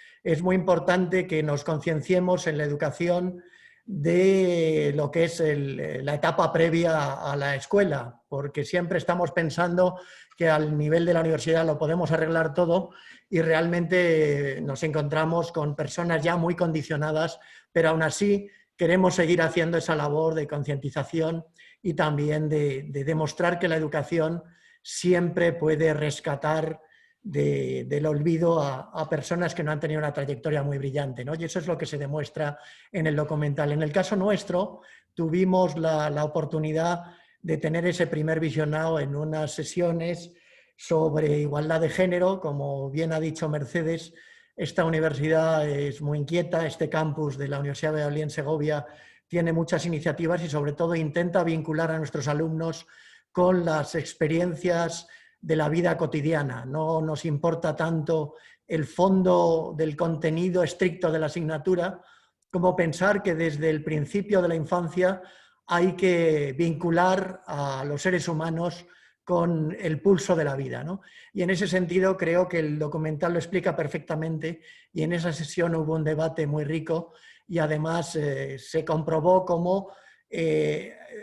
muy importante que nos concienciemos en la educación de lo que es la etapa previa a la escuela, porque siempre estamos pensando que al nivel de la universidad lo podemos arreglar todo y realmente nos encontramos con personas ya muy condicionadas, pero aún así queremos seguir haciendo esa labor de concientización y también de demostrar que la educación siempre puede rescatar del olvido a personas que no han tenido una trayectoria muy brillante, ¿no? Y eso es lo que se demuestra en el documental. En el caso nuestro, tuvimos la oportunidad de tener ese primer visionado en unas sesiones sobre igualdad de género. Como bien ha dicho Mercedes, esta universidad es muy inquieta, este campus de la Universidad de Valladolid en Segovia tiene muchas iniciativas y sobre todo intenta vincular a nuestros alumnos con las experiencias de la vida cotidiana. No nos importa tanto el fondo del contenido estricto de la asignatura como pensar que desde el principio de la infancia hay que vincular a los seres humanos con el pulso de la vida, ¿no? Y en ese sentido creo que el documental lo explica perfectamente y en esa sesión hubo un debate muy rico y además se comprobó cómo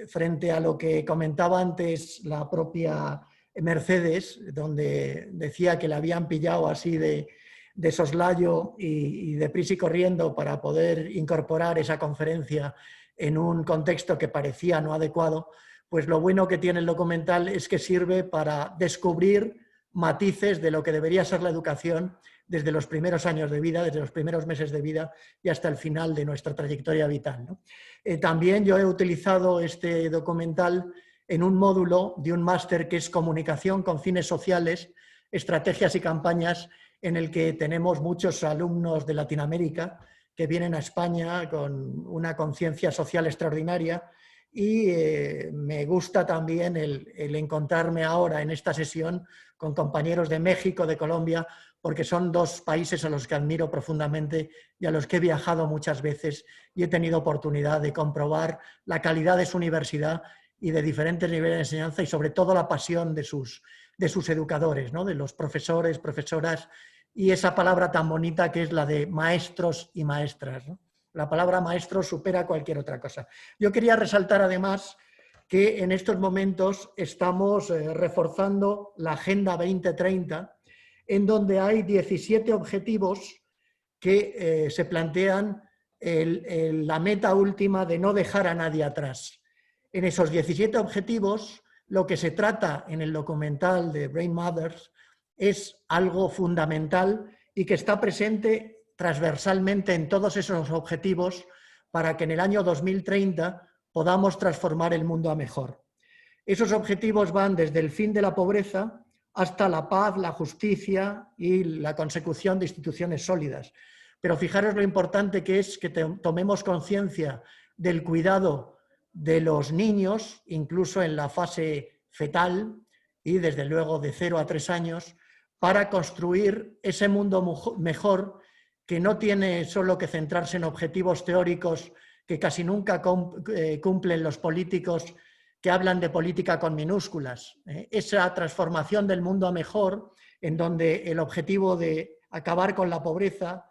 frente a lo que comentaba antes la propia Mercedes, donde decía que la habían pillado así de soslayo y deprisa y corriendo para poder incorporar esa conferencia en un contexto que parecía no adecuado, pues lo bueno que tiene el documental es que sirve para descubrir matices de lo que debería ser la educación desde los primeros años de vida, desde los primeros meses de vida y hasta el final de nuestra trayectoria vital, ¿no? También yo he utilizado este documental en un módulo de un máster que es Comunicación con fines sociales, estrategias y campañas, en el que tenemos muchos alumnos de Latinoamérica que vienen a España con una conciencia social extraordinaria y me gusta también el encontrarme ahora en esta sesión con compañeros de México, de Colombia, porque son dos países a los que admiro profundamente y a los que he viajado muchas veces y he tenido oportunidad de comprobar la calidad de su universidad y de diferentes niveles de enseñanza y sobre todo la pasión de sus educadores, ¿no? De los profesores, profesoras y esa palabra tan bonita que es la de maestros y maestras, ¿no? La palabra maestro supera cualquier otra cosa. Yo quería resaltar además que en estos momentos estamos reforzando la Agenda 2030, en donde hay 17 objetivos que se plantean la meta última de no dejar a nadie atrás. En esos 17 objetivos, lo que se trata en el documental de Brain Mothers es algo fundamental y que está presente transversalmente en todos esos objetivos para que en el año 2030 podamos transformar el mundo a mejor. Esos objetivos van desde el fin de la pobreza hasta la paz, la justicia y la consecución de instituciones sólidas. Pero fijaros lo importante que es que tomemos conciencia del cuidado de los niños, incluso en la fase fetal y desde luego de 0 a 3 años, para construir ese mundo mejor que no tiene solo que centrarse en objetivos teóricos que casi nunca cumplen los políticos que hablan de política con minúsculas. Esa transformación del mundo a mejor, en donde el objetivo de acabar con la pobreza,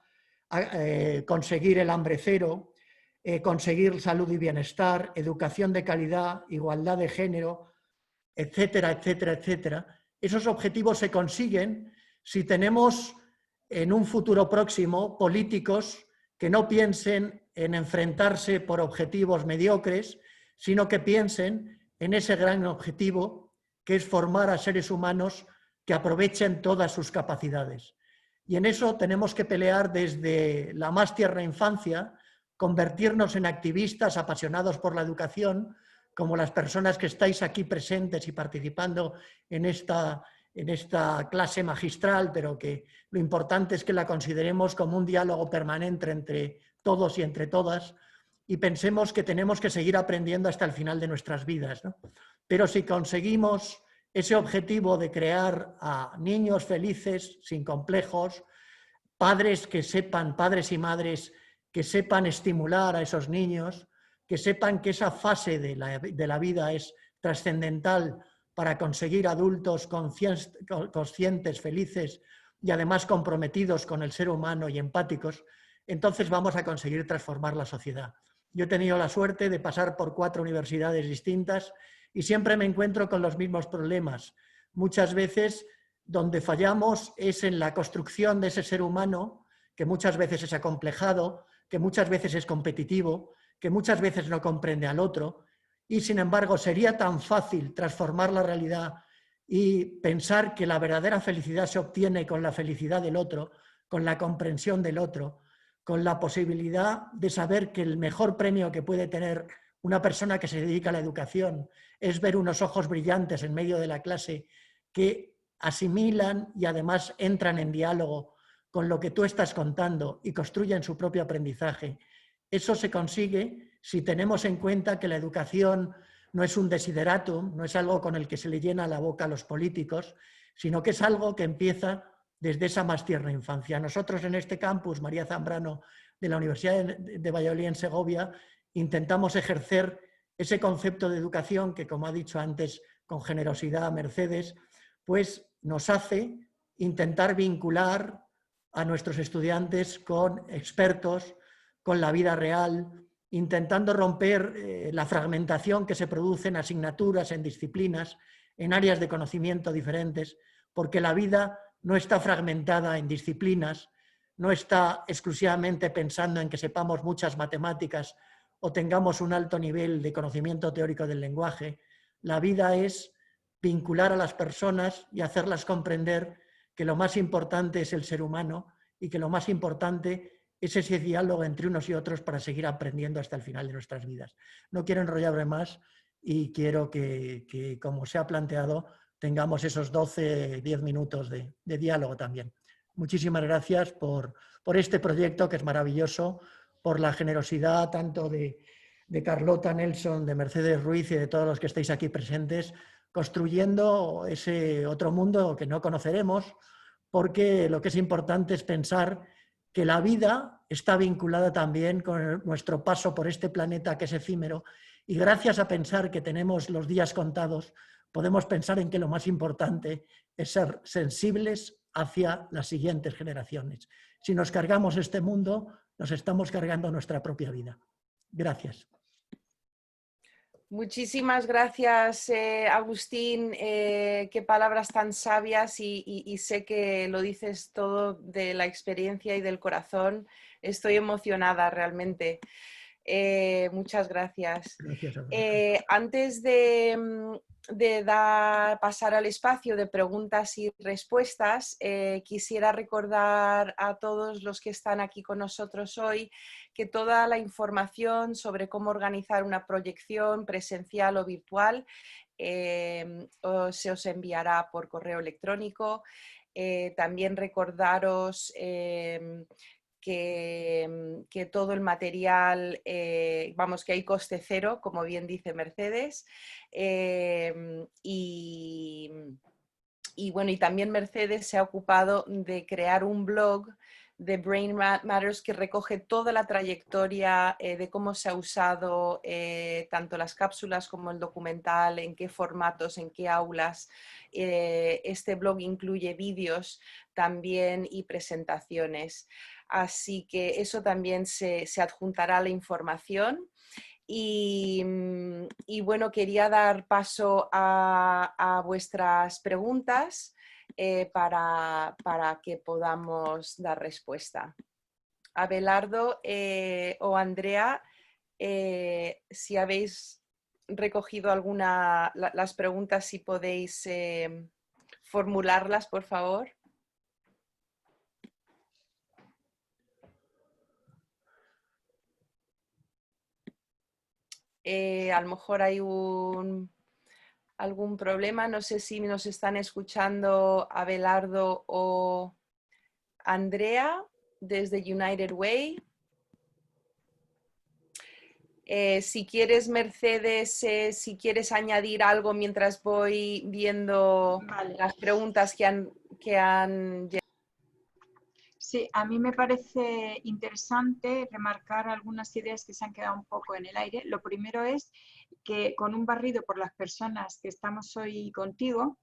conseguir el hambre cero, conseguir salud y bienestar, educación de calidad, igualdad de género, etcétera, etcétera, etcétera. Esos objetivos se consiguen si tenemos en un futuro próximo políticos que no piensen en enfrentarse por objetivos mediocres, sino que piensen en ese gran objetivo que es formar a seres humanos que aprovechen todas sus capacidades. Y en eso tenemos que pelear desde la más tierna infancia, convertirnos en activistas apasionados por la educación, como las personas que estáis aquí presentes y participando en esta clase magistral, pero que lo importante es que la consideremos como un diálogo permanente entre todos y entre todas, y pensemos que tenemos que seguir aprendiendo hasta el final de nuestras vidas, ¿no? Pero si conseguimos ese objetivo de crear a niños felices, sin complejos, padres y madres que sepan estimular a esos niños, que sepan que esa fase de la vida es trascendental para conseguir adultos conscientes, felices y además comprometidos con el ser humano y empáticos, entonces vamos a conseguir transformar la sociedad. Yo he tenido la suerte de pasar por 4 universidades distintas y siempre me encuentro con los mismos problemas. Muchas veces donde fallamos es en la construcción de ese ser humano, que muchas veces es acomplejado, que muchas veces es competitivo, que muchas veces no comprende al otro, y sin embargo sería tan fácil transformar la realidad y pensar que la verdadera felicidad se obtiene con la felicidad del otro, con la comprensión del otro, con la posibilidad de saber que el mejor premio que puede tener una persona que se dedica a la educación es ver unos ojos brillantes en medio de la clase que asimilan y además entran en diálogo con lo que tú estás contando y construyen su propio aprendizaje. Eso se consigue si tenemos en cuenta que la educación no es un desideratum, no es algo con el que se le llena la boca a los políticos, sino que es algo que empieza desde esa más tierna infancia. Nosotros en este campus, María Zambrano, de la Universidad de Valladolid en Segovia, intentamos ejercer ese concepto de educación que, como ha dicho antes con generosidad Mercedes, pues nos hace intentar vincular a nuestros estudiantes con expertos, con la vida real, intentando romper la fragmentación que se produce en asignaturas, en disciplinas, en áreas de conocimiento diferentes, porque la vida no está fragmentada en disciplinas, no está exclusivamente pensando en que sepamos muchas matemáticas o tengamos un alto nivel de conocimiento teórico del lenguaje. La vida es vincular a las personas y hacerlas comprender que lo más importante es el ser humano y que lo más importante es ese diálogo entre unos y otros para seguir aprendiendo hasta el final de nuestras vidas. No quiero enrollarme más y quiero que como se ha planteado, tengamos esos 12-10 minutos de diálogo también. Muchísimas gracias por este proyecto que es maravilloso, por la generosidad tanto de Carlota Nelson, de Mercedes Ruiz y de todos los que estáis aquí presentes, construyendo ese otro mundo que no conoceremos, porque lo que es importante es pensar que la vida está vinculada también con nuestro paso por este planeta que es efímero, y gracias a pensar que tenemos los días contados, podemos pensar en que lo más importante es ser sensibles hacia las siguientes generaciones. Si nos cargamos este mundo, nos estamos cargando nuestra propia vida. Gracias. Muchísimas gracias, Agustín. Qué palabras tan sabias y sé que lo dices todo de la experiencia y del corazón. Estoy emocionada realmente. Muchas gracias. Gracias a Antes de pasar al espacio de preguntas y respuestas, quisiera recordar a todos los que están aquí con nosotros hoy que toda la información sobre cómo organizar una proyección presencial o virtual se os enviará por correo electrónico. También recordaros que todo el material, vamos, que hay coste cero, como bien dice Mercedes, y bueno, y también Mercedes se ha ocupado de crear un blog de Brain Matters que recoge toda la trayectoria de cómo se ha usado tanto las cápsulas como el documental, en qué formatos, en qué aulas. Este blog incluye vídeos también y presentaciones. Así que eso también se adjuntará a la información. Y bueno, quería dar paso a vuestras preguntas para que podamos dar respuesta. Abelardo o Andrea, si habéis recogido las preguntas, si podéis formularlas, por favor. A lo mejor hay algún problema, no sé si nos están escuchando Abelardo o Andrea desde United Way. Si quieres, Mercedes, si quieres añadir algo mientras voy viendo las preguntas que han llegado. Sí, a mí me parece interesante remarcar algunas ideas que se han quedado un poco en el aire. Lo primero es que con un barrido por las personas que estamos hoy contigo,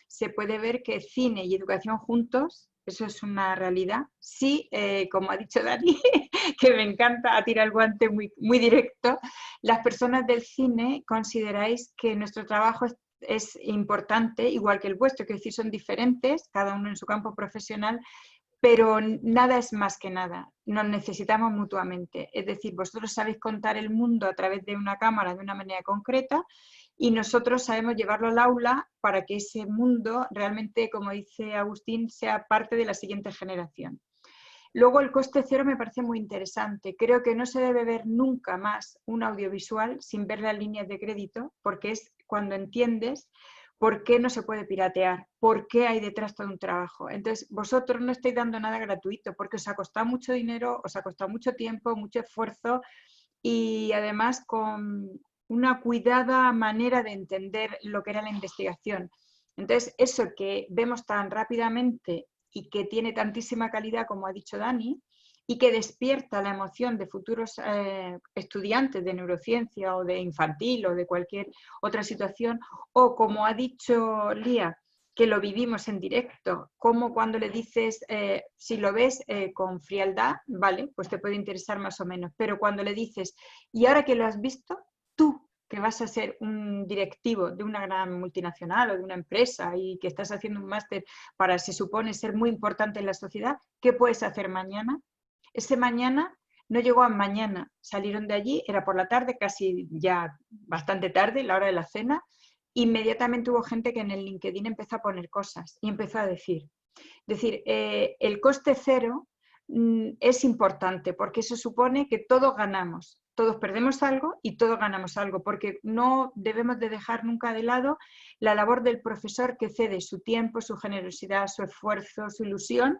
se puede ver que cine y educación juntos, eso es una realidad. Sí, como ha dicho Dani, que me encanta, tirar el guante muy, muy directo, las personas del cine consideráis que nuestro trabajo es importante, igual que el vuestro, que es decir, son diferentes, cada uno en su campo profesional, pero nada es más que nada, nos necesitamos mutuamente. Es decir, vosotros sabéis contar el mundo a través de una cámara de una manera concreta y nosotros sabemos llevarlo al aula para que ese mundo realmente, como dice Agustín, sea parte de la siguiente generación. Luego el coste cero me parece muy interesante. Creo que no se debe ver nunca más un audiovisual sin ver las líneas de crédito, porque es cuando entiendes por qué no se puede piratear, por qué hay detrás todo un trabajo. Entonces, vosotros no estáis dando nada gratuito, porque os ha costado mucho dinero, os ha costado mucho tiempo, mucho esfuerzo y además con una cuidada manera de entender lo que era la investigación. Entonces, eso que vemos tan rápidamente y que tiene tantísima calidad, como ha dicho Dani, y que despierta la emoción de futuros estudiantes de neurociencia o de infantil o de cualquier otra situación, o como ha dicho Lía, que lo vivimos en directo, como cuando le dices, si lo ves con frialdad, vale, pues te puede interesar más o menos, pero cuando le dices, y ahora que lo has visto, tú que vas a ser un directivo de una gran multinacional o de una empresa y que estás haciendo un máster para, se supone, ser muy importante en la sociedad, ¿qué puedes hacer mañana? Ese mañana no llegó a mañana, salieron de allí, era por la tarde, casi ya bastante tarde, la hora de la cena, inmediatamente hubo gente que en el LinkedIn empezó a poner cosas y empezó a decir, el coste cero es importante porque eso supone que todos ganamos, todos perdemos algo y todos ganamos algo, porque no debemos de dejar nunca de lado la labor del profesor que cede su tiempo, su generosidad, su esfuerzo, su ilusión,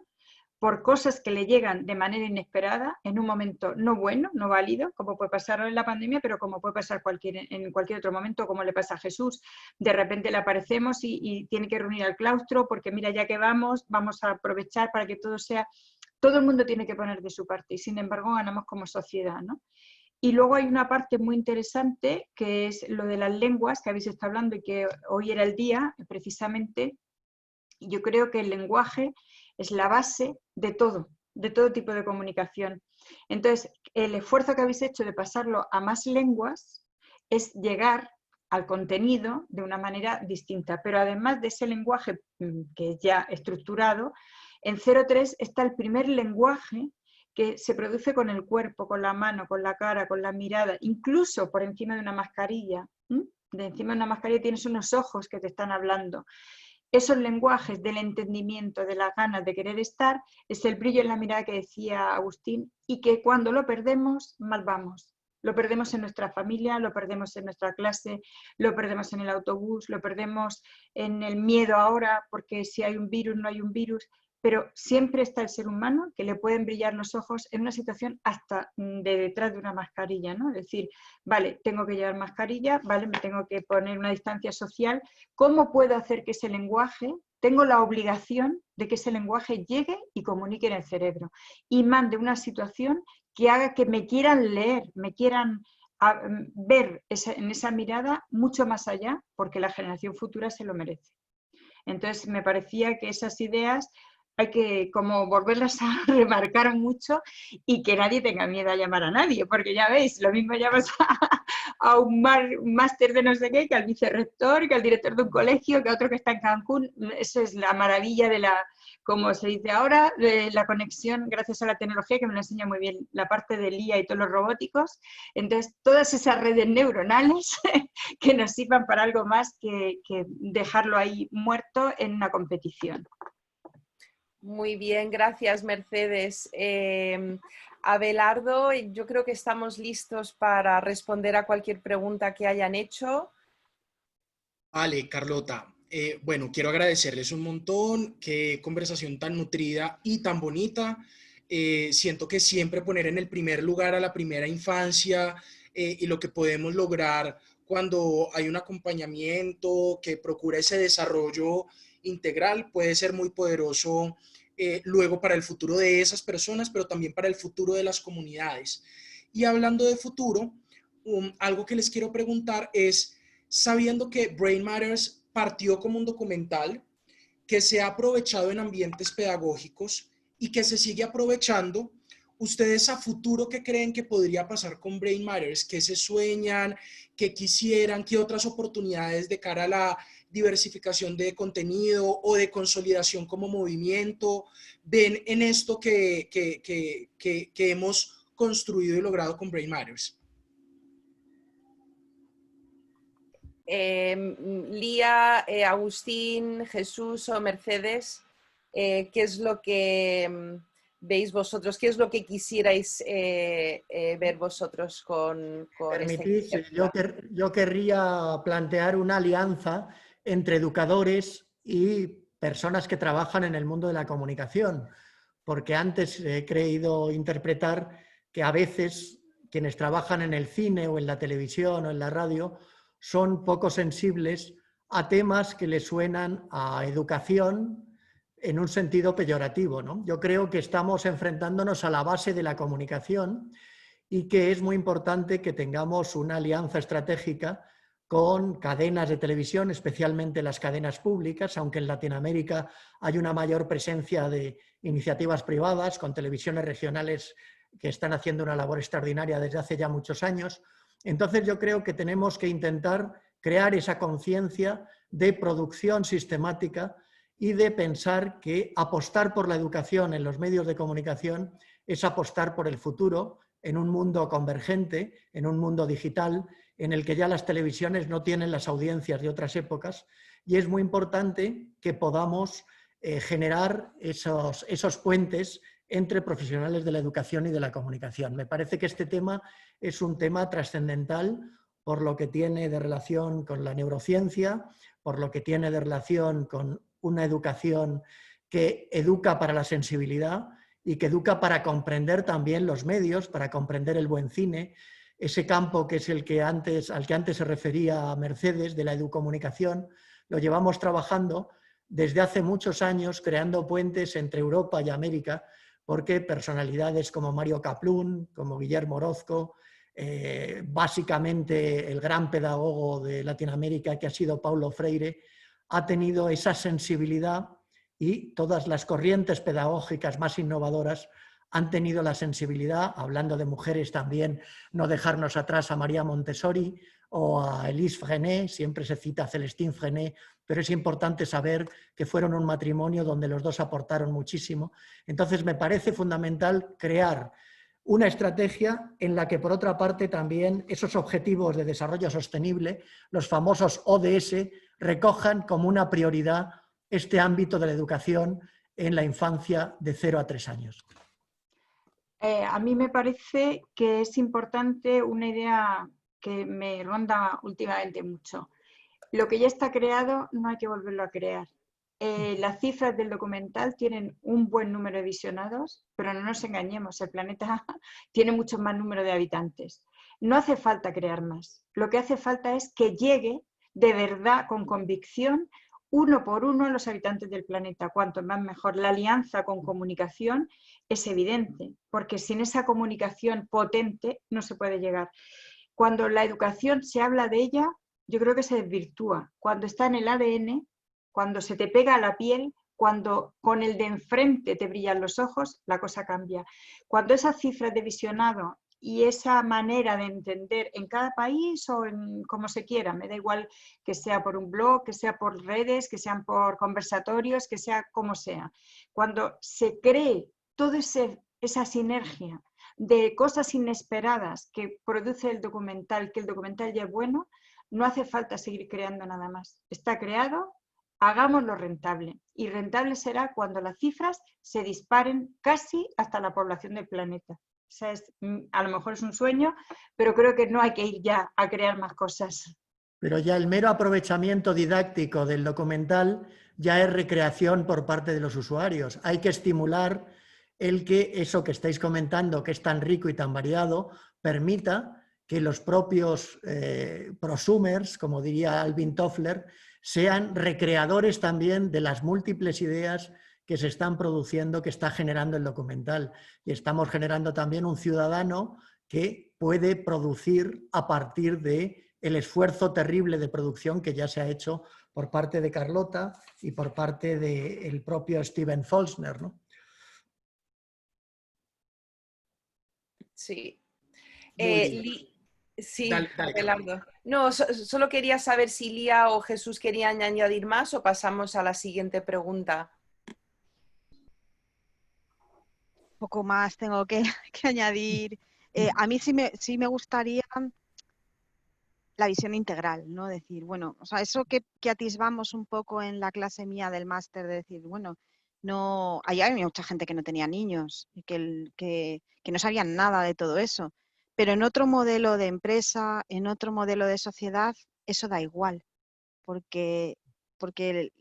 por cosas que le llegan de manera inesperada, en un momento no bueno, no válido, como puede pasar en la pandemia, pero como puede pasar en cualquier otro momento, como le pasa a Jesús. De repente le aparecemos y tiene que reunir al claustro, porque mira, ya que vamos a aprovechar para que todo el mundo tiene que poner de su parte, y sin embargo ganamos como sociedad, ¿no? Y luego hay una parte muy interesante, que es lo de las lenguas, que habéis estado hablando y que hoy era el día, precisamente. Yo creo que el lenguaje es la base de todo tipo de comunicación. Entonces, el esfuerzo que habéis hecho de pasarlo a más lenguas es llegar al contenido de una manera distinta. Pero además de ese lenguaje que es ya estructurado, en 0.3 está el primer lenguaje que se produce con el cuerpo, con la mano, con la cara, con la mirada, incluso por encima de una mascarilla. De encima de una mascarilla tienes unos ojos que te están hablando. Esos lenguajes del entendimiento, de las ganas de querer estar, es el brillo en la mirada que decía Agustín, y que cuando lo perdemos, mal vamos. Lo perdemos en nuestra familia, lo perdemos en nuestra clase, lo perdemos en el autobús, lo perdemos en el miedo ahora, porque si hay un virus, no hay un virus, pero siempre está el ser humano que le pueden brillar los ojos en una situación hasta de detrás de una mascarilla, ¿no? Es decir, vale, tengo que llevar mascarilla, vale, me tengo que poner una distancia social. ¿Cómo puedo hacer que ese lenguaje, tengo la obligación de que ese lenguaje llegue y comunique en el cerebro y mande una situación que haga que me quieran leer, me quieran ver en esa mirada mucho más allá, porque la generación futura se lo merece? Entonces, me parecía que esas ideas hay que como volverlas a remarcar mucho y que nadie tenga miedo a llamar a nadie, porque ya veis, lo mismo llamas a un máster de no sé qué, que al vicerrector, que al director de un colegio, que a otro que está en Cancún. Esa es la maravilla de la, como se dice ahora, de la conexión gracias a la tecnología, que me lo enseña muy bien la parte del IA y todos los robóticos. Entonces, todas esas redes neuronales que nos sirvan para algo más que dejarlo ahí muerto en una competición. Muy bien, gracias Mercedes. Abelardo, yo creo que estamos listos para responder a cualquier pregunta que hayan hecho. Vale, Carlota. Bueno, quiero agradecerles un montón, qué conversación tan nutrida y tan bonita. Siento que siempre poner en el primer lugar a la primera infancia y lo que podemos lograr cuando hay un acompañamiento que procura ese desarrollo integral puede ser muy poderoso luego para el futuro de esas personas, pero también para el futuro de las comunidades. Y hablando de futuro, algo que les quiero preguntar es, sabiendo que Brain Matters partió como un documental que se ha aprovechado en ambientes pedagógicos y que se sigue aprovechando, ¿ustedes a futuro qué creen que podría pasar con Brain Matters? ¿Qué se sueñan? ¿Qué quisieran? ¿Qué otras oportunidades de cara a la diversificación de contenido o de consolidación como movimiento ven en esto que hemos construido y logrado con Brain Matters? Lía, Agustín, Jesús o Mercedes, ¿qué es lo que veis vosotros? ¿Qué es lo que quisierais ver vosotros con esta iniciativa? Yo querría plantear una alianza entre educadores y personas que trabajan en el mundo de la comunicación, porque antes he creído interpretar que a veces quienes trabajan en el cine o en la televisión o en la radio son poco sensibles a temas que les suenan a educación en un sentido peyorativo, ¿no? Yo creo que estamos enfrentándonos a la base de la comunicación y que es muy importante que tengamos una alianza estratégica con cadenas de televisión, especialmente las cadenas públicas, aunque en Latinoamérica hay una mayor presencia de iniciativas privadas, con televisiones regionales que están haciendo una labor extraordinaria desde hace ya muchos años. Entonces yo creo que tenemos que intentar crear esa conciencia de producción sistemática y de pensar que apostar por la educación en los medios de comunicación es apostar por el futuro en un mundo convergente, en un mundo digital, en el que ya las televisiones no tienen las audiencias de otras épocas, y es muy importante que podamos generar esos puentes entre profesionales de la educación y de la comunicación. Me parece que este tema es un tema trascendental por lo que tiene de relación con la neurociencia, por lo que tiene de relación con una educación que educa para la sensibilidad y que educa para comprender también los medios, para comprender el buen cine, ese campo que es al que antes se refería Mercedes, de la educomunicación, lo llevamos trabajando desde hace muchos años, creando puentes entre Europa y América, porque personalidades como Mario Kaplún, como Guillermo Orozco, básicamente el gran pedagogo de Latinoamérica que ha sido Paulo Freire, ha tenido esa sensibilidad, y todas las corrientes pedagógicas más innovadoras han tenido la sensibilidad, hablando de mujeres también, no dejarnos atrás a María Montessori o a Elise Frenet, siempre se cita a Celestine Frenet, pero es importante saber que fueron un matrimonio donde los dos aportaron muchísimo. Entonces me parece fundamental crear una estrategia en la que, por otra parte, también esos objetivos de desarrollo sostenible, los famosos ODS, recojan como una prioridad este ámbito de la educación en la infancia de 0 a 3 años. A mí me parece que es importante una idea que me ronda últimamente mucho. Lo que ya está creado no hay que volverlo a crear. Las cifras del documental tienen un buen número de visionados, pero no nos engañemos, el planeta tiene mucho más número de habitantes. No hace falta crear más. Lo que hace falta es que llegue de verdad, con convicción, uno por uno a los habitantes del planeta. Cuanto más mejor. La alianza con comunicación es evidente, porque sin esa comunicación potente no se puede llegar. Cuando la educación se habla de ella, yo creo que se desvirtúa. Cuando está en el ADN, cuando se te pega a la piel, cuando con el de enfrente te brillan los ojos, la cosa cambia. Cuando esa cifra de visionado y esa manera de entender en cada país o en como se quiera, me da igual que sea por un blog, que sea por redes, que sean por conversatorios, que sea como sea. Cuando se cree toda esa sinergia de cosas inesperadas que produce el documental, que el documental ya es bueno, no hace falta seguir creando nada más. Está creado, hagámoslo rentable. Y rentable será cuando las cifras se disparen casi hasta la población del planeta. O sea, a lo mejor es un sueño, pero creo que no hay que ir ya a crear más cosas. Pero ya el mero aprovechamiento didáctico del documental ya es recreación por parte de los usuarios. Hay que estimular el que eso que estáis comentando, que es tan rico y tan variado, permita que los propios prosumers, como diría Alvin Toffler, sean recreadores también de las múltiples ideas que se están produciendo, que está generando el documental. Y estamos generando también un ciudadano que puede producir a partir de el esfuerzo terrible de producción que ya se ha hecho por parte de Carlota y por parte del propio Steven Folsner, ¿no? Sí. Sí, Dale, Abelardo. No, solo quería saber si Lía o Jesús querían añadir más o pasamos a la siguiente pregunta. Poco más tengo que añadir. A mí sí me gustaría la visión integral, ¿no? Decir, bueno, o sea, eso que atisbamos un poco en la clase mía del máster, de decir, bueno, no, allá hay mucha gente que no tenía niños y que no sabían nada de todo eso, pero en otro modelo de empresa, en otro modelo de sociedad, eso da igual, porque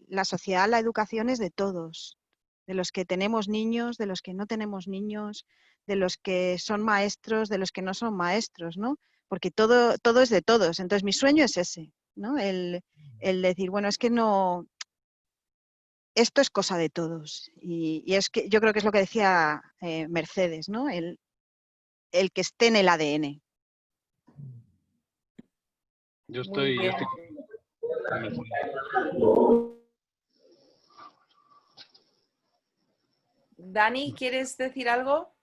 la sociedad, la educación es de todos, de los que tenemos niños, de los que no tenemos niños, de los que son maestros, de los que no son maestros, ¿no? Porque todo es de todos. Entonces mi sueño es ese, ¿no? El decir, bueno, es que no, esto es cosa de todos. Y es que yo creo que es lo que decía Mercedes, ¿no? El que esté en el ADN. Yo estoy Dani, ¿quieres decir algo?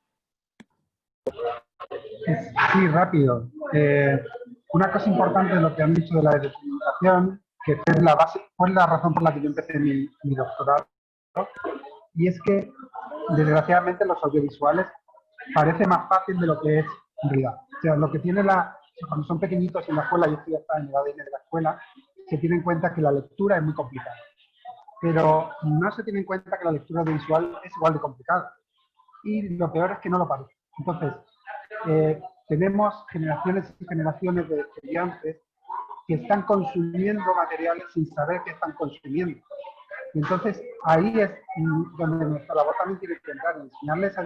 Sí, rápido. Una cosa importante de lo que han dicho de la documentación, que fue la base, fue la razón por la que yo empecé mi doctorado, y es que desgraciadamente los audiovisuales parece más fácil de lo que es en realidad. O sea, lo que tiene cuando son pequeñitos en la escuela, yo estoy hasta en el ADN de la escuela, se tiene en cuenta que la lectura es muy complicada. Pero no se tiene en cuenta que la lectura audiovisual es igual de complicada. Y lo peor es que no lo parece. Entonces, tenemos generaciones y generaciones de estudiantes que están consumiendo materiales sin saber que están consumiendo. Y entonces, ahí es donde nuestra labor también tiene que entrar, enseñarles a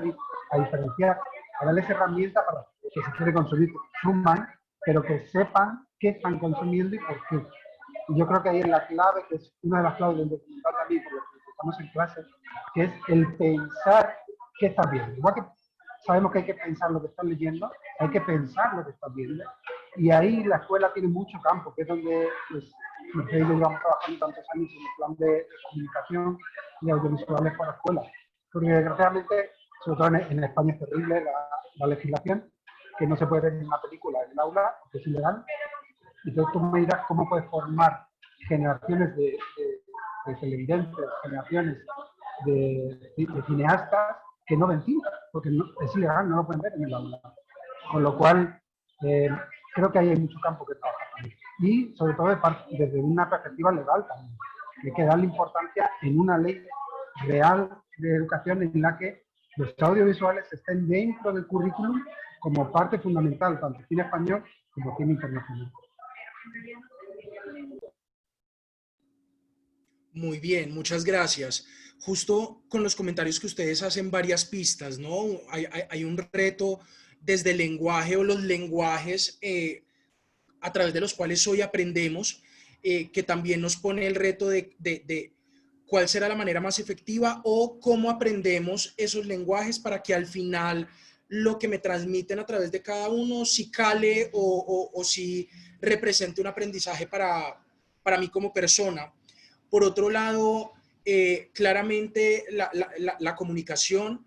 diferenciar, a darles herramientas para que se quiere consumir, que consuman, pero que sepan qué están consumiendo y por qué. Y yo creo que ahí es la clave, que es una de las claves del documental también, por lo que estamos en clase, que es el pensar qué estás viendo. Igual que sabemos que hay que pensar lo que estás leyendo, hay que pensar lo que estás viendo. Y ahí la escuela tiene mucho campo, que es donde pues, Mercedes y yo llevamos trabajando tantos años en el plan de comunicación y audiovisuales para la escuela. Porque desgraciadamente, sobre todo en España es terrible la legislación, que no se puede ver una película en el aula, porque es ilegal. Entonces tú me dirás cómo puedes formar generaciones de televidentes, generaciones de cineastas que no ven cine, porque es ilegal, no lo pueden ver en el aula. Con lo cual, creo que ahí hay mucho campo que trabajar también. Y sobre todo desde una perspectiva legal también. Hay que darle importancia en una ley real de educación en la que los audiovisuales estén dentro del currículum como parte fundamental, tanto cine español como cine internacional. Muy bien, muchas gracias. Justo con los comentarios que ustedes hacen varias pistas, ¿no? Hay un reto desde el lenguaje o los lenguajes a través de los cuales hoy aprendemos, que también nos pone el reto de cuál será la manera más efectiva o cómo aprendemos esos lenguajes para que al final lo que me transmiten a través de cada uno si cale o si represente un aprendizaje para mí como persona. Por otro lado, claramente la comunicación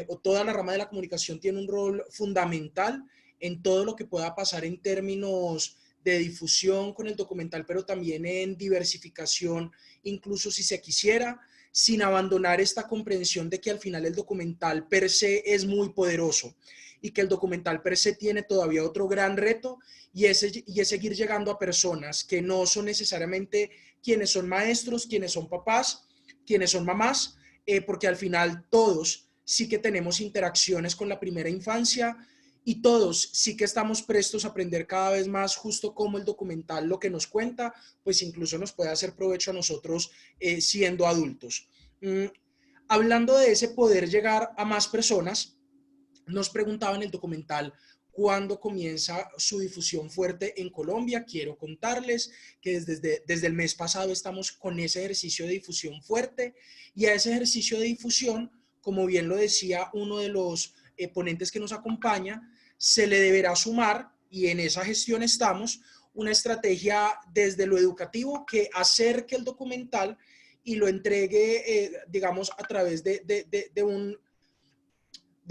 o toda la rama de la comunicación tiene un rol fundamental en todo lo que pueda pasar en términos de difusión con el documental, pero también en diversificación, incluso si se quisiera, sin abandonar esta comprensión de que al final el documental per se es muy poderoso y que el documental per se tiene todavía otro gran reto y es seguir llegando a personas que no son necesariamente quienes son maestros, quienes son papás, quienes son mamás, porque al final todos sí que tenemos interacciones con la primera infancia y todos sí que estamos prestos a aprender cada vez más, justo como el documental lo que nos cuenta, pues incluso nos puede hacer provecho a nosotros siendo adultos. Hablando de ese poder llegar a más personas, nos preguntaba en el documental cuándo comienza su difusión fuerte en Colombia. Quiero contarles que desde el mes pasado estamos con ese ejercicio de difusión fuerte y a ese ejercicio de difusión, como bien lo decía uno de los ponentes que nos acompaña, se le deberá sumar, y en esa gestión estamos, una estrategia desde lo educativo que acerque el documental y lo entregue, digamos, a través de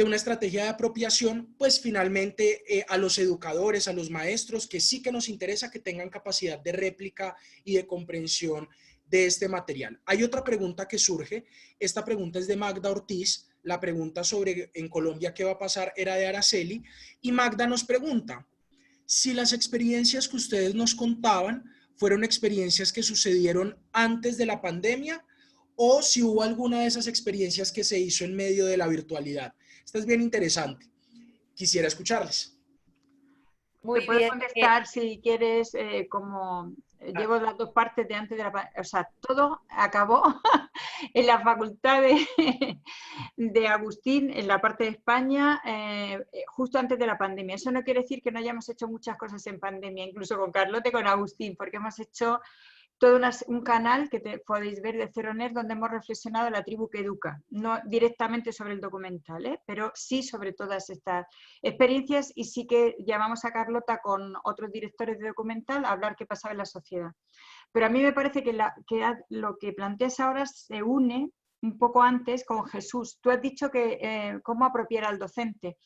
una estrategia de apropiación, pues finalmente a los educadores, a los maestros, que sí que nos interesa que tengan capacidad de réplica y de comprensión de este material. Hay otra pregunta que surge, esta pregunta es de Magda Ortiz, la pregunta sobre en Colombia qué va a pasar era de Araceli, y Magda nos pregunta, si las experiencias que ustedes nos contaban fueron experiencias que sucedieron antes de la pandemia o si hubo alguna de esas experiencias que se hizo en medio de la virtualidad. Esta es bien interesante. Quisiera escucharles. Te puedo contestar si quieres, como llevo las dos partes de antes de la pandemia. O sea, todo acabó en la facultad de Agustín, en la parte de España, justo antes de la pandemia. Eso no quiere decir que no hayamos hecho muchas cosas en pandemia, incluso con Carlota y con Agustín, porque hemos hecho todo un canal que podéis ver de Ceroner donde hemos reflexionado la tribu que educa, no directamente sobre el documental, pero sí sobre todas estas experiencias y sí que llamamos a Carlota con otros directores de documental a hablar qué pasaba en la sociedad. Pero a mí me parece que lo que planteas ahora se une un poco antes con Jesús. Tú has dicho que cómo apropiar al docente.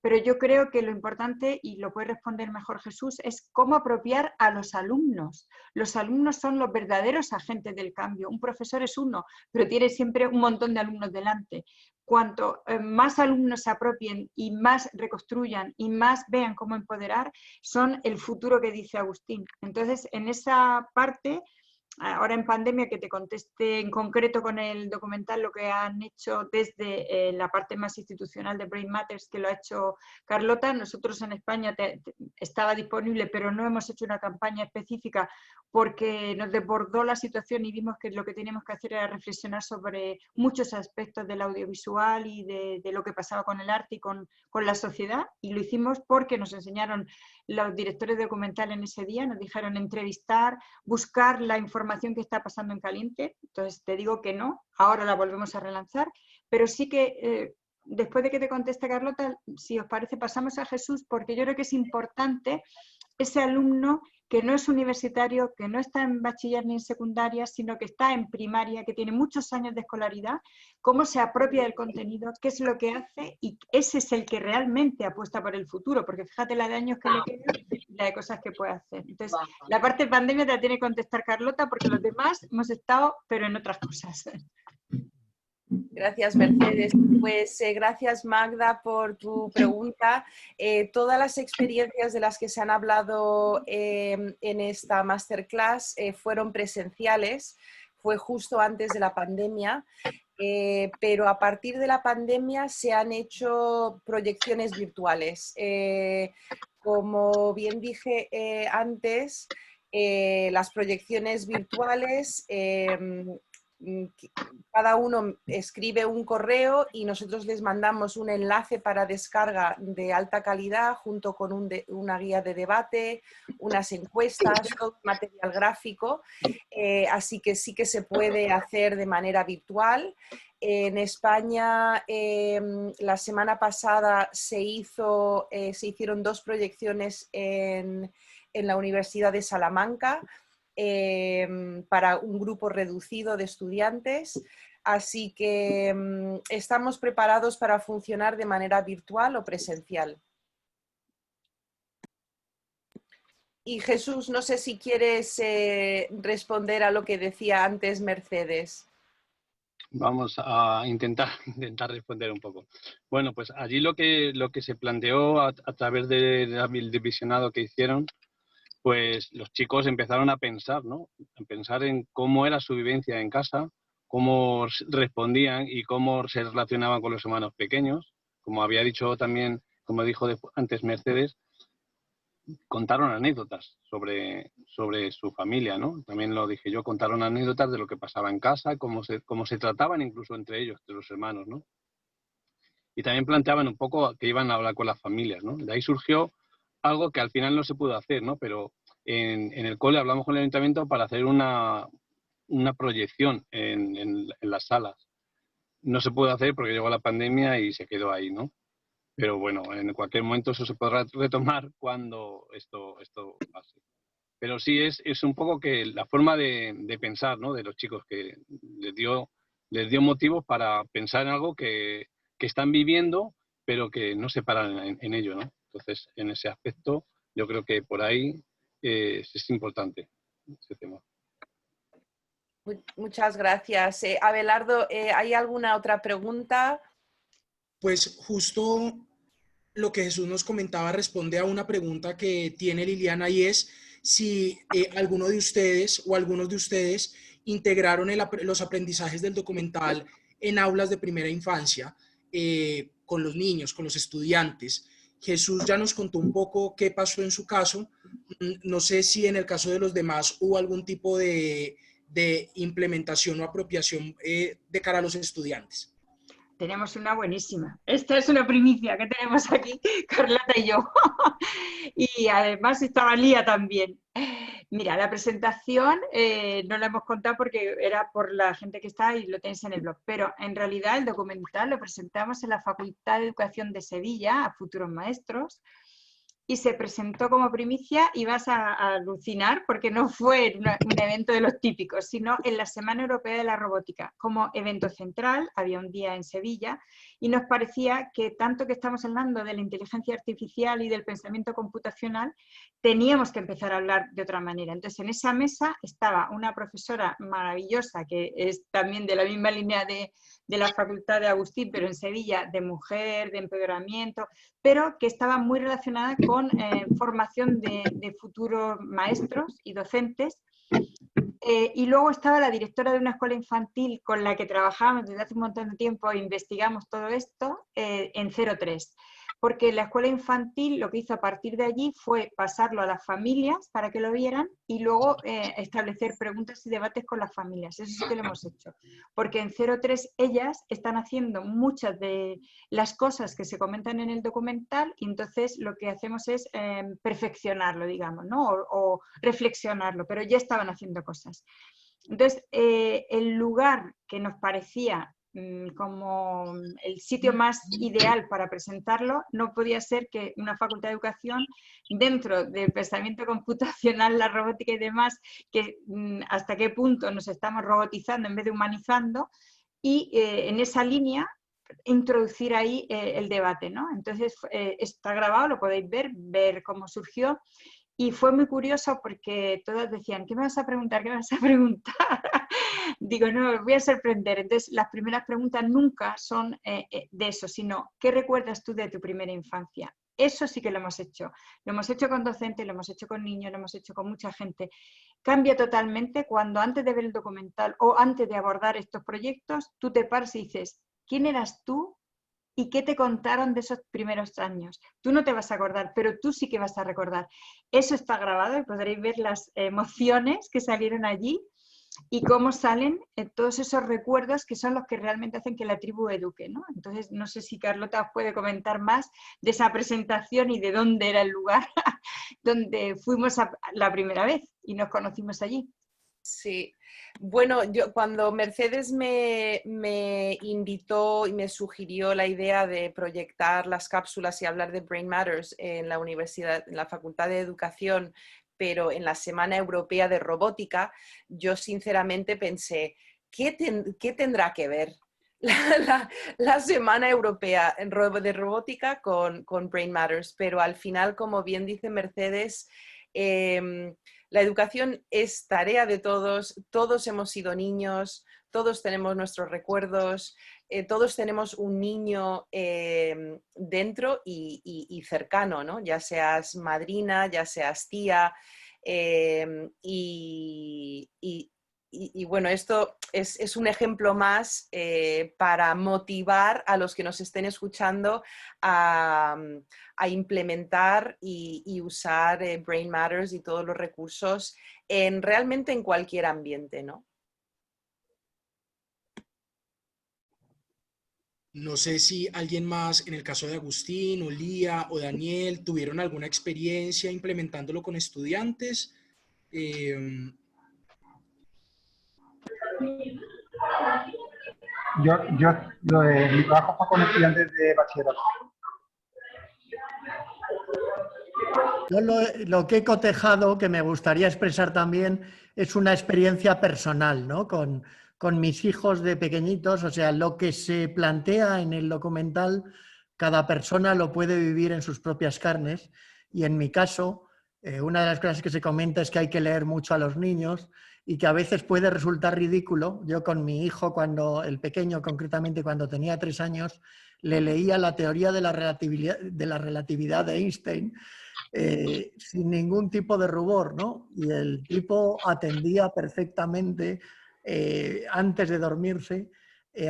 Pero yo creo que lo importante, y lo puede responder mejor Jesús, es cómo apropiar a los alumnos. Los alumnos son los verdaderos agentes del cambio. Un profesor es uno, pero tiene siempre un montón de alumnos delante. Cuanto más alumnos se apropien y más reconstruyan y más vean cómo empoderar, son el futuro que dice Agustín. Entonces, en esa parte... Ahora en pandemia, que te conteste en concreto con el documental lo que han hecho desde la parte más institucional de Brain Matters, que lo ha hecho Carlota. Nosotros en España estaba disponible, pero no hemos hecho una campaña específica porque nos desbordó la situación y vimos que lo que teníamos que hacer era reflexionar sobre muchos aspectos del audiovisual y de lo que pasaba con el arte y con la sociedad. Y lo hicimos porque nos enseñaron los directores de documental en ese día, nos dijeron entrevistar, buscar la información que está pasando en caliente. Entonces te digo que no, ahora la volvemos a relanzar, pero sí que después de que te conteste Carlota, si os parece pasamos a Jesús, porque yo creo que es importante ese alumno que no es universitario, que no está en bachiller ni en secundaria, sino que está en primaria, que tiene muchos años de escolaridad, cómo se apropia del contenido, qué es lo que hace, y ese es el que realmente apuesta por el futuro, porque fíjate la de años que le queda y la de cosas que puede hacer. Entonces, la parte de pandemia te la tiene que contestar Carlota, porque los demás hemos estado, pero en otras cosas. Gracias, Mercedes. Pues gracias, Magda, por tu pregunta. Todas las experiencias de las que se han hablado en esta masterclass fueron presenciales, fue justo antes de la pandemia, pero a partir de la pandemia se han hecho proyecciones virtuales. Como bien dije antes, las proyecciones virtuales... cada uno escribe un correo y nosotros les mandamos un enlace para descarga de alta calidad junto con una guía de debate, unas encuestas, todo material gráfico, así que sí que se puede hacer de manera virtual. En España la semana pasada se hicieron 2 proyecciones en la Universidad de Salamanca. para un grupo reducido de estudiantes. Así que estamos preparados para funcionar de manera virtual o presencial. Y Jesús, no sé si quieres responder a lo que decía antes Mercedes. Vamos a intentar responder un poco. Bueno, pues allí lo que se planteó a través del visionado que hicieron, pues los chicos empezaron a pensar, ¿no? A pensar en cómo era su vivencia en casa, cómo respondían y cómo se relacionaban con los hermanos pequeños. Como había dicho también, como dijo antes Mercedes, contaron anécdotas sobre su familia, ¿no? También lo dije yo, contaron anécdotas de lo que pasaba en casa, cómo se trataban incluso entre ellos, entre los hermanos, ¿no? Y también planteaban un poco que iban a hablar con las familias, ¿no? De ahí surgió algo que al final no se pudo hacer, ¿no? Pero en el cole hablamos con el ayuntamiento para hacer una proyección en las salas. No se pudo hacer porque llegó la pandemia y se quedó ahí, ¿no? Pero bueno, en cualquier momento eso se podrá retomar cuando esto pase. Pero sí es un poco que la forma de pensar, ¿no? De los chicos, que les dio motivos para pensar en algo que están viviendo, pero que no se paran en ello, ¿no? Entonces, en ese aspecto, yo creo que por ahí es importante ese tema. Muchas gracias. Abelardo, ¿hay alguna otra pregunta? Pues justo lo que Jesús nos comentaba responde a una pregunta que tiene Liliana, y es si alguno de ustedes o algunos de ustedes integraron los aprendizajes del documental en aulas de primera infancia, con los niños, con los estudiantes. Jesús ya nos contó un poco qué pasó en su caso. No sé si en el caso de los demás hubo algún tipo de implementación o apropiación de cara a los estudiantes. Tenemos una buenísima. Esta es una primicia que tenemos aquí, Carlota y yo. Y además estaba Lía también. Mira, la presentación no la hemos contado porque era por la gente que está y lo tenéis en el blog, pero en realidad el documental lo presentamos en la Facultad de Educación de Sevilla a futuros maestros, y se presentó como primicia, y vas a alucinar porque no fue un evento de los típicos, sino en la Semana Europea de la Robótica. Como evento central, había un día en Sevilla, y nos parecía que tanto que estamos hablando de la inteligencia artificial y del pensamiento computacional, teníamos que empezar a hablar de otra manera. Entonces, en esa mesa estaba una profesora maravillosa, que es también de la misma línea de la Facultad de Agustín, pero en Sevilla, de mujer, de empoderamiento, pero que estaba muy relacionada con formación de futuros maestros y docentes. Y luego estaba la directora de una escuela infantil con la que trabajamos desde hace un montón de tiempo e investigamos todo esto en 03. Porque la escuela infantil lo que hizo a partir de allí fue pasarlo a las familias para que lo vieran, y luego establecer preguntas y debates con las familias. Eso sí que lo hemos hecho. Porque en 03 ellas están haciendo muchas de las cosas que se comentan en el documental, y entonces lo que hacemos es perfeccionarlo, digamos, ¿no? O reflexionarlo, pero ya estaban haciendo cosas. Entonces, el lugar que nos parecía como el sitio más ideal para presentarlo no podía ser que una facultad de educación, dentro del pensamiento computacional, la robótica y demás, que hasta qué punto nos estamos robotizando en vez de humanizando, y en esa línea introducir ahí el debate, ¿no? Entonces está grabado, lo podéis ver cómo surgió. Y fue muy curioso porque todas decían, ¿qué me vas a preguntar? ¿Qué me vas a preguntar? Digo, no, os voy a sorprender. Entonces, las primeras preguntas nunca son de eso, sino, ¿qué recuerdas tú de tu primera infancia? Eso sí que lo hemos hecho. Lo hemos hecho con docentes, lo hemos hecho con niños, lo hemos hecho con mucha gente. Cambia totalmente cuando antes de ver el documental o antes de abordar estos proyectos, tú te paras y dices, ¿quién eras tú? ¿Y qué te contaron de esos primeros años? Tú no te vas a acordar, pero tú sí que vas a recordar. Eso está grabado y podréis ver las emociones que salieron allí y cómo salen todos esos recuerdos que son los que realmente hacen que la tribu eduque, ¿no? Entonces, no sé si Carlota os puede comentar más de esa presentación y de dónde era el lugar donde fuimos la primera vez y nos conocimos allí. Sí, bueno, yo cuando Mercedes me invitó y me sugirió la idea de proyectar las cápsulas y hablar de Brain Matters en la universidad, en la Facultad de Educación, pero en la Semana Europea de Robótica, yo sinceramente pensé, ¿qué tendrá que ver la Semana Europea de Robótica con Brain Matters? Pero al final, como bien dice Mercedes, la educación es tarea de todos, todos hemos sido niños, todos tenemos nuestros recuerdos, todos tenemos un niño dentro y cercano, ¿no? Ya seas madrina, ya seas tía, y bueno, esto es un ejemplo más para motivar a los que nos estén escuchando a implementar y usar Brain Matters y todos los recursos realmente en cualquier ambiente, ¿no? No sé si alguien más, en el caso de Agustín, o Lía, o Daniel, tuvieron alguna experiencia implementándolo con estudiantes. Mi trabajo fue con estudiantes de bachillerato. Yo lo que he cotejado, que me gustaría expresar también, es una experiencia personal, ¿no? Con mis hijos de pequeñitos, o sea, lo que se plantea en el documental, cada persona lo puede vivir en sus propias carnes. Y en mi caso, una de las cosas que se comenta es que hay que leer mucho a los niños y que a veces puede resultar ridículo. Yo con mi hijo, el pequeño concretamente, cuando tenía 3 años, le leía la teoría de la relatividad de Einstein, sin ningún tipo de rubor, ¿no? Y el tipo atendía perfectamente antes de dormirse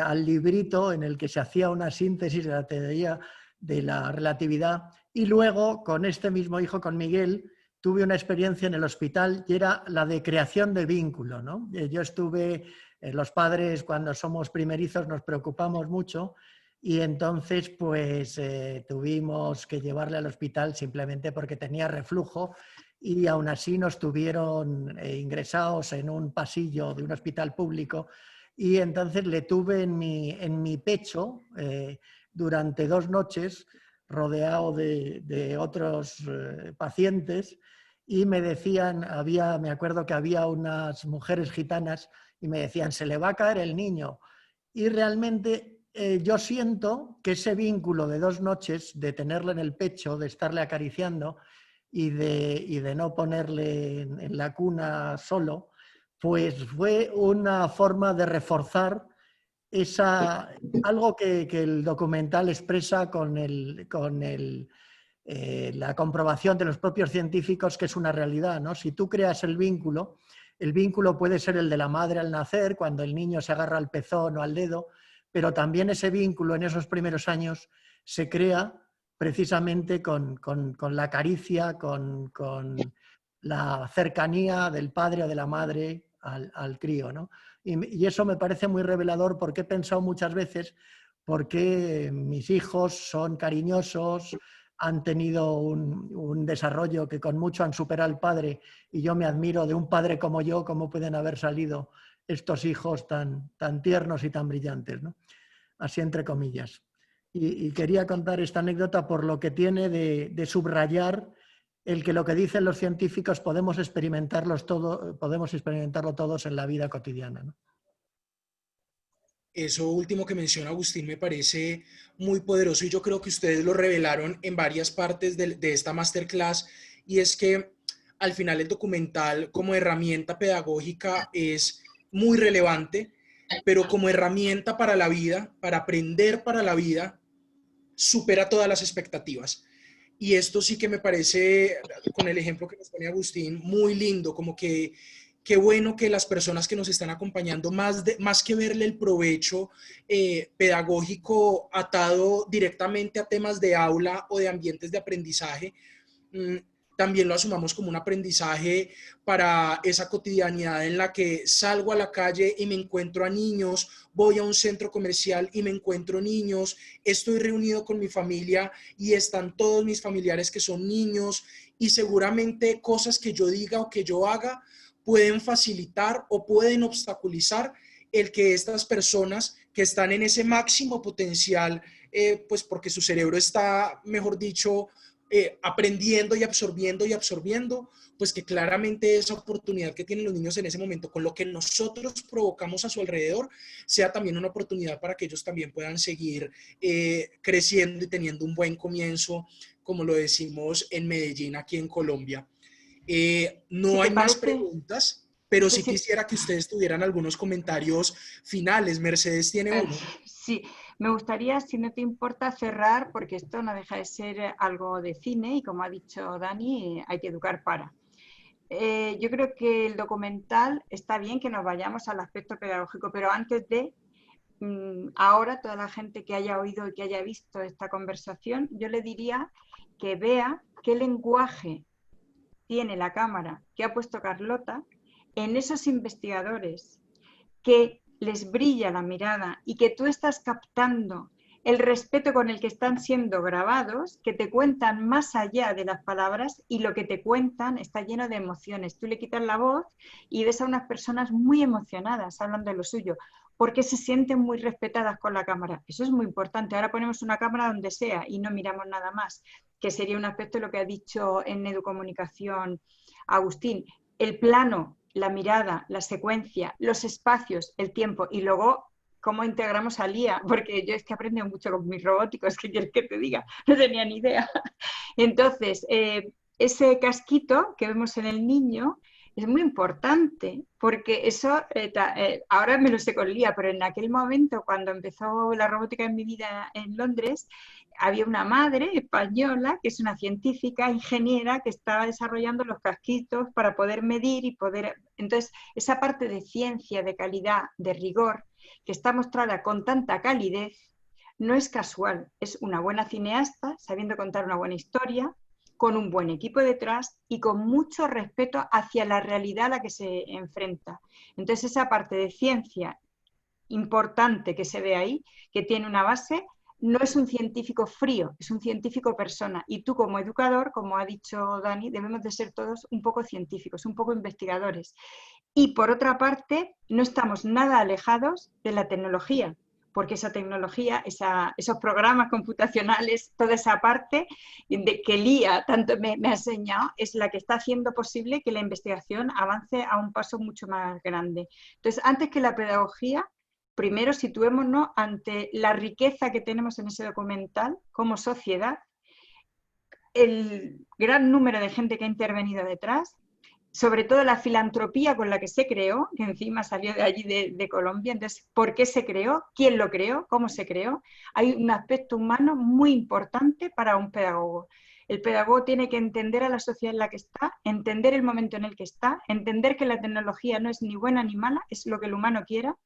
al librito en el que se hacía una síntesis de la teoría de la relatividad. Y luego, con este mismo hijo, con Miguel, tuve una experiencia en el hospital y era la de creación de vínculo, ¿no? Yo estuve, los padres cuando somos primerizos nos preocupamos mucho. Y entonces, pues, tuvimos que llevarle al hospital simplemente porque tenía reflujo y aún así nos tuvieron ingresados en un pasillo de un hospital público y entonces le tuve en mi pecho durante 2 noches rodeado de otros pacientes y me decían, me acuerdo que había unas mujeres gitanas y me decían, se le va a caer el niño. Y realmente yo siento que ese vínculo de 2 noches, de tenerle en el pecho, de estarle acariciando y de no ponerle en la cuna solo, pues fue una forma de reforzar algo que el documental expresa con la comprobación de los propios científicos, que es una realidad, ¿no? Si tú creas el vínculo puede ser el de la madre al nacer, cuando el niño se agarra al pezón o al dedo, pero también ese vínculo en esos primeros años se crea precisamente con la caricia, con la cercanía del padre o de la madre al crío, ¿no? Y eso me parece muy revelador porque he pensado muchas veces por qué mis hijos son cariñosos, han tenido un desarrollo que con mucho han superado al padre, y yo me admiro de un padre como yo, cómo pueden haber salido estos hijos tan tiernos y tan brillantes, ¿no? Así entre comillas. Y quería contar esta anécdota por lo que tiene de subrayar el que lo que dicen los científicos podemos experimentarlo todos en la vida cotidiana, ¿no? Eso último que menciona Agustín me parece muy poderoso y yo creo que ustedes lo revelaron en varias partes de esta masterclass, y es que al final el documental como herramienta pedagógica es muy relevante, pero como herramienta para la vida, para aprender para la vida, supera todas las expectativas. Y esto sí que me parece, con el ejemplo que nos pone Agustín, muy lindo, como que qué bueno que las personas que nos están acompañando, más que verle el provecho pedagógico atado directamente a temas de aula o de ambientes de aprendizaje, también lo asumamos como un aprendizaje para esa cotidianidad en la que salgo a la calle y me encuentro a niños, voy a un centro comercial y me encuentro niños, estoy reunido con mi familia y están todos mis familiares que son niños, y seguramente cosas que yo diga o que yo haga pueden facilitar o pueden obstaculizar el que estas personas que están en ese máximo potencial, pues porque su cerebro está, mejor dicho, aprendiendo y absorbiendo, pues que claramente esa oportunidad que tienen los niños en ese momento, con lo que nosotros provocamos a su alrededor, sea también una oportunidad para que ellos también puedan seguir creciendo y teniendo un buen comienzo, como lo decimos en Medellín, aquí en Colombia. No hay más preguntas, pero sí quisiera que ustedes tuvieran algunos comentarios finales. Mercedes tiene uno. Sí, me gustaría, si no te importa, cerrar, porque esto no deja de ser algo de cine y, como ha dicho Dani, hay que educar para. Yo creo que el documental está bien que nos vayamos al aspecto pedagógico, pero antes de, ahora, toda la gente que haya oído y que haya visto esta conversación, yo le diría que vea qué lenguaje tiene la cámara que ha puesto Carlota en esos investigadores, que les brilla la mirada y que tú estás captando el respeto con el que están siendo grabados, que te cuentan más allá de las palabras, y lo que te cuentan está lleno de emociones. Tú le quitas la voz y ves a unas personas muy emocionadas hablando de lo suyo, porque se sienten muy respetadas con la cámara. Eso es muy importante. Ahora ponemos una cámara donde sea y no miramos nada más, que sería un aspecto de lo que ha dicho en Educomunicación Agustín. El plano, la mirada, la secuencia, los espacios, el tiempo, y luego cómo integramos a Lía, porque yo es que aprendo mucho con mis robóticos, ¿qué quieres que te diga? No tenía ni idea. Entonces, ese casquito que vemos en el niño es muy importante, porque eso, ahora me lo sé con Lía, pero en aquel momento, cuando empezó la robótica en mi vida en Londres, había una madre española, que es una científica, ingeniera, que estaba desarrollando los casquitos para poder medir y poder... Entonces, esa parte de ciencia, de calidad, de rigor, que está mostrada con tanta calidez, no es casual, es una buena cineasta, sabiendo contar una buena historia, con un buen equipo detrás y con mucho respeto hacia la realidad a la que se enfrenta. Entonces, esa parte de ciencia importante que se ve ahí, que tiene una base, no es un científico frío, es un científico persona. Y tú, como educador, como ha dicho Dani, debemos de ser todos un poco científicos, un poco investigadores. Y por otra parte, no estamos nada alejados de la tecnología, porque esa tecnología, esos programas computacionales, toda esa parte de que Lía tanto me ha enseñado, es la que está haciendo posible que la investigación avance a un paso mucho más grande. Entonces, antes que la pedagogía, primero situémonos ante la riqueza que tenemos en ese documental como sociedad, el gran número de gente que ha intervenido detrás, sobre todo la filantropía con la que se creó, que encima salió de allí de Colombia. Entonces, ¿por qué se creó? ¿Quién lo creó? ¿Cómo se creó? Hay un aspecto humano muy importante para un pedagogo. El pedagogo tiene que entender a la sociedad en la que está, entender el momento en el que está, entender que la tecnología no es ni buena ni mala, es lo que el humano quiera,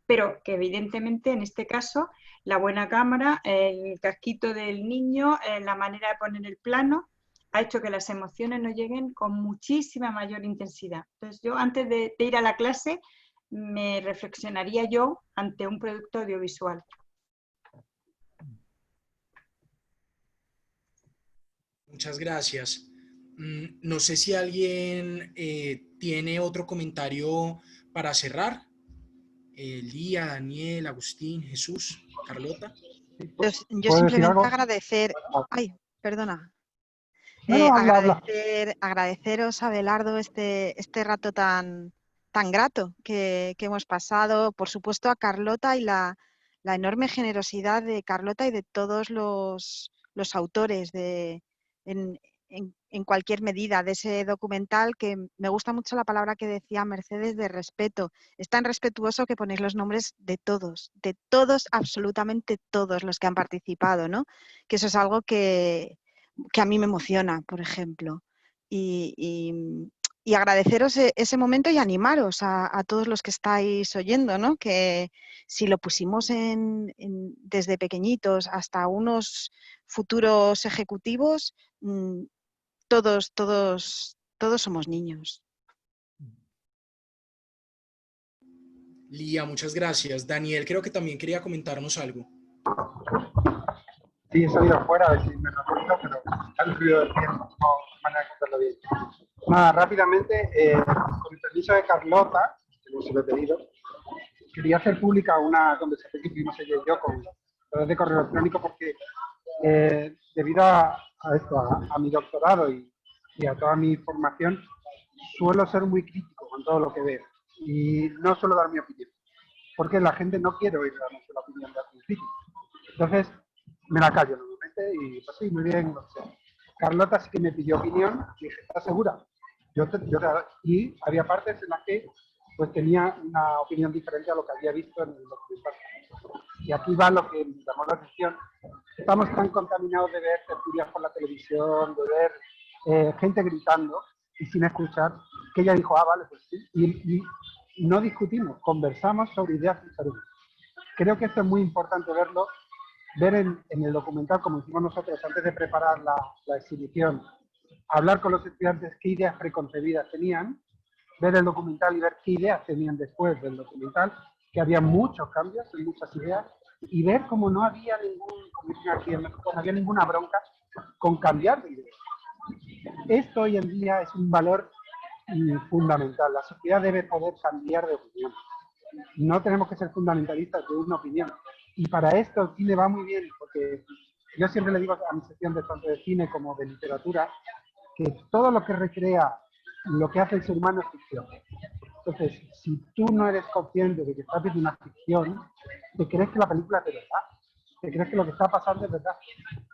pero que evidentemente en este caso la buena cámara, el casquito del niño, la manera de poner el plano, ha hecho que las emociones nos lleguen con muchísima mayor intensidad. Entonces yo, antes de ir a la clase, me reflexionaría yo ante un producto audiovisual. Muchas gracias. No sé si alguien tiene otro comentario para cerrar. Lía, Daniel, Agustín, Jesús, Carlota. Yo simplemente agradecer... Ay, perdona. Agradeceros, Abelardo, este rato tan grato que hemos pasado. Por supuesto, a Carlota y la enorme generosidad de Carlota y de todos los autores en cualquier medida de ese documental, que me gusta mucho la palabra que decía Mercedes, de respeto. Es tan respetuoso que ponéis los nombres de todos, absolutamente todos los que han participado, ¿no? Que eso es algo que a mí me emociona, por ejemplo. Y agradeceros ese momento y animaros a todos los que estáis oyendo, ¿no? Que si lo pusimos desde pequeñitos hasta unos futuros ejecutivos, todos somos niños. Lía, muchas gracias. Daniel, creo que también quería comentarnos algo. Sí, he salido afuera a ver si me recuerdo, pero han ruido del tiempo, no manera de contarlo bien. Nada, rápidamente, con el permiso de Carlota, que no se lo he pedido, quería hacer pública una conversación que tuvimos ella y yo con través de correo electrónico, porque debido a a mi doctorado y a toda mi formación, suelo ser muy crítico con todo lo que veo y no suelo dar mi opinión, porque la gente no quiere oír realmente la opinión de algún crítico. Entonces, me la callo normalmente y pues sí, muy bien, no sé. Carlota sí que me pidió opinión y dije, ¿estás segura? Y había partes en las que pues tenía una opinión diferente a lo que había visto en el documental. Y aquí va lo que me llamó la atención. Estamos tan contaminados de ver tertulias por la televisión, de ver gente gritando y sin escuchar, que ella dijo, vale, pues sí. Y no discutimos, conversamos sobre ideas diferentes. Creo que esto es muy importante verlo, ver en el documental, como hicimos nosotros antes de preparar la exhibición, hablar con los estudiantes qué ideas preconcebidas tenían, ver el documental y ver qué ideas tenían después del documental, que había muchos cambios en muchas ideas, y ver cómo no había no había ninguna bronca con cambiar de ideas. Esto hoy en día es un valor fundamental. La sociedad debe poder cambiar de opinión. No tenemos que ser fundamentalistas de una opinión. Y para esto el cine va muy bien, porque yo siempre le digo a mi sección de tanto de cine como de literatura, que todo lo que recrea lo que hace el ser humano es ficción. Entonces, si tú no eres consciente de que estás viendo una ficción, te crees que la película es de verdad, te crees que lo que está pasando es verdad,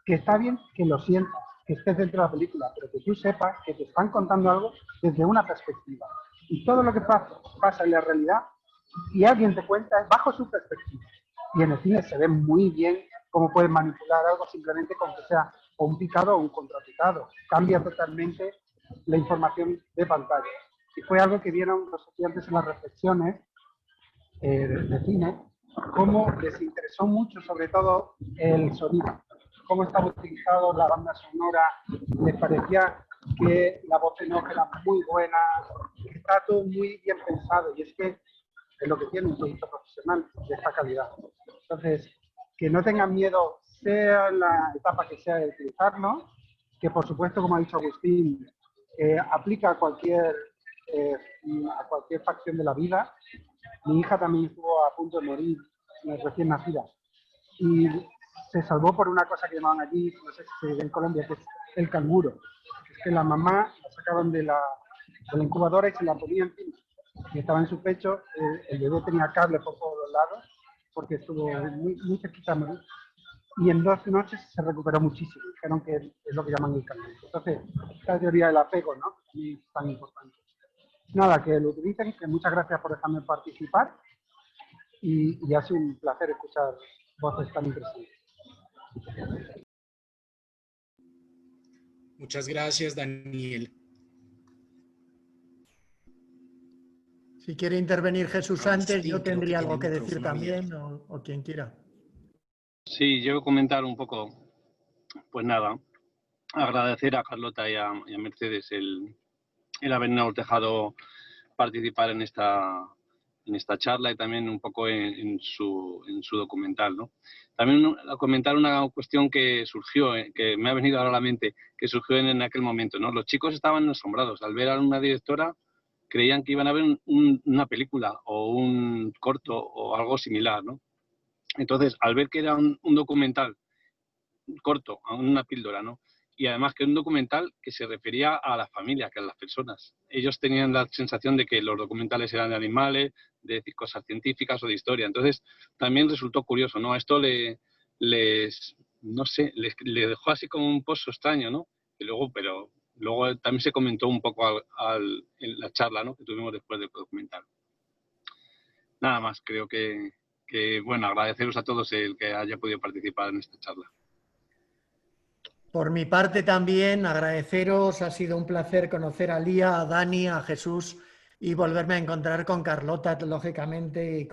que está bien que lo sientas, que estés dentro de la película, pero que tú sepas que te están contando algo desde una perspectiva. Y todo lo que pasa en la realidad, si alguien te cuenta, es bajo su perspectiva. Y en el cine se ve muy bien cómo puedes manipular algo simplemente con que sea o un picado o un contrapicado. Cambia totalmente la información de pantalla. Y fue algo que vieron los estudiantes en las reflexiones de cine, cómo les interesó mucho sobre todo el sonido, cómo estaba utilizado la banda sonora, les parecía que la voz en off era muy buena, que está todo muy bien pensado, y es que es lo que tiene un producto profesional de esta calidad. Entonces, que no tengan miedo, sea la etapa que sea de utilizarlo, que por supuesto, como ha dicho Agustín, aplica a cualquier facción de la vida. Mi hija también estuvo a punto de morir, recién nacida, y se salvó por una cosa que llamaban allí, no sé si se dice en Colombia, que es el canguro. Es que la mamá la sacaban de la incubadora y se la ponía encima. Y estaba en su pecho, el bebé tenía cable por todos los lados, porque estuvo muy cerquita de morir. Y en 2 noches se recuperó muchísimo. Dijeron que es lo que llaman el canguro. Entonces, esta teoría del apego, ¿no? Y es tan importante. Nada, que lo utilicen, que muchas gracias por dejarme participar. Y ha sido un placer escuchar voces tan interesantes. Muchas gracias, Daniel. Si quiere intervenir Jesús antes, yo tendría algo que decir también, o quien quiera. Sí, yo comentar un poco, pues nada, agradecer a Carlota y a Mercedes el habernos dejado participar en esta charla y también un poco en su documental, ¿no? También comentar una cuestión que surgió, que me ha venido ahora a la mente, que surgió en aquel momento, ¿no? Los chicos estaban asombrados al ver a una directora, creían que iban a ver una película o un corto o algo similar, ¿no? Entonces, al ver que era un documental corto, una píldora, ¿no? Y además que un documental que se refería a la familia, que a las personas. Ellos tenían la sensación de que los documentales eran de animales, de cosas científicas o de historia. Entonces, también resultó curioso, ¿no? Esto les dejó así como un pozo extraño, ¿no? Y pero luego también se comentó un poco en la charla, ¿no? Que tuvimos después del documental. Nada más, creo que bueno, agradeceros a todos el que haya podido participar en esta charla. Por mi parte también, agradeceros, ha sido un placer conocer a Lía, a Dani, a Jesús y volverme a encontrar con Carlota, lógicamente,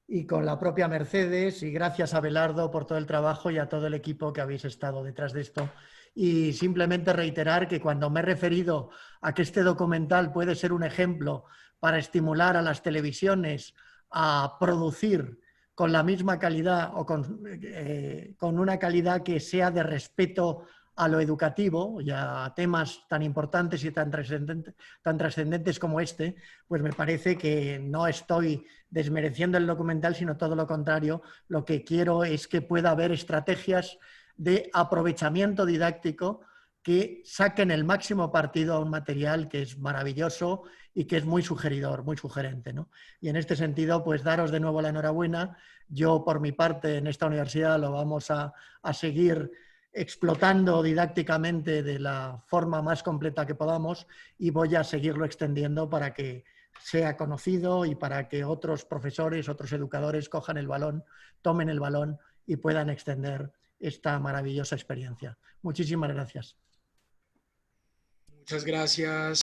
y con la propia Mercedes, y gracias a Abelardo por todo el trabajo y a todo el equipo que habéis estado detrás de esto. Y simplemente reiterar que cuando me he referido a que este documental puede ser un ejemplo para estimular a las televisiones a producir con la misma calidad o con una calidad que sea de respeto a lo educativo y a temas tan importantes y tan trascendentes como este, pues me parece que no estoy desmereciendo el documental, sino todo lo contrario. Lo que quiero es que pueda haber estrategias de aprovechamiento didáctico, que saquen el máximo partido a un material que es maravilloso y que es muy sugeridor, muy sugerente, ¿no? Y en este sentido, pues daros de nuevo la enhorabuena. Yo, por mi parte, en esta universidad lo vamos a seguir explotando didácticamente de la forma más completa que podamos, y voy a seguirlo extendiendo para que sea conocido y para que otros profesores, otros educadores cojan el balón, tomen el balón y puedan extender esta maravillosa experiencia. Muchísimas gracias. Muchas gracias.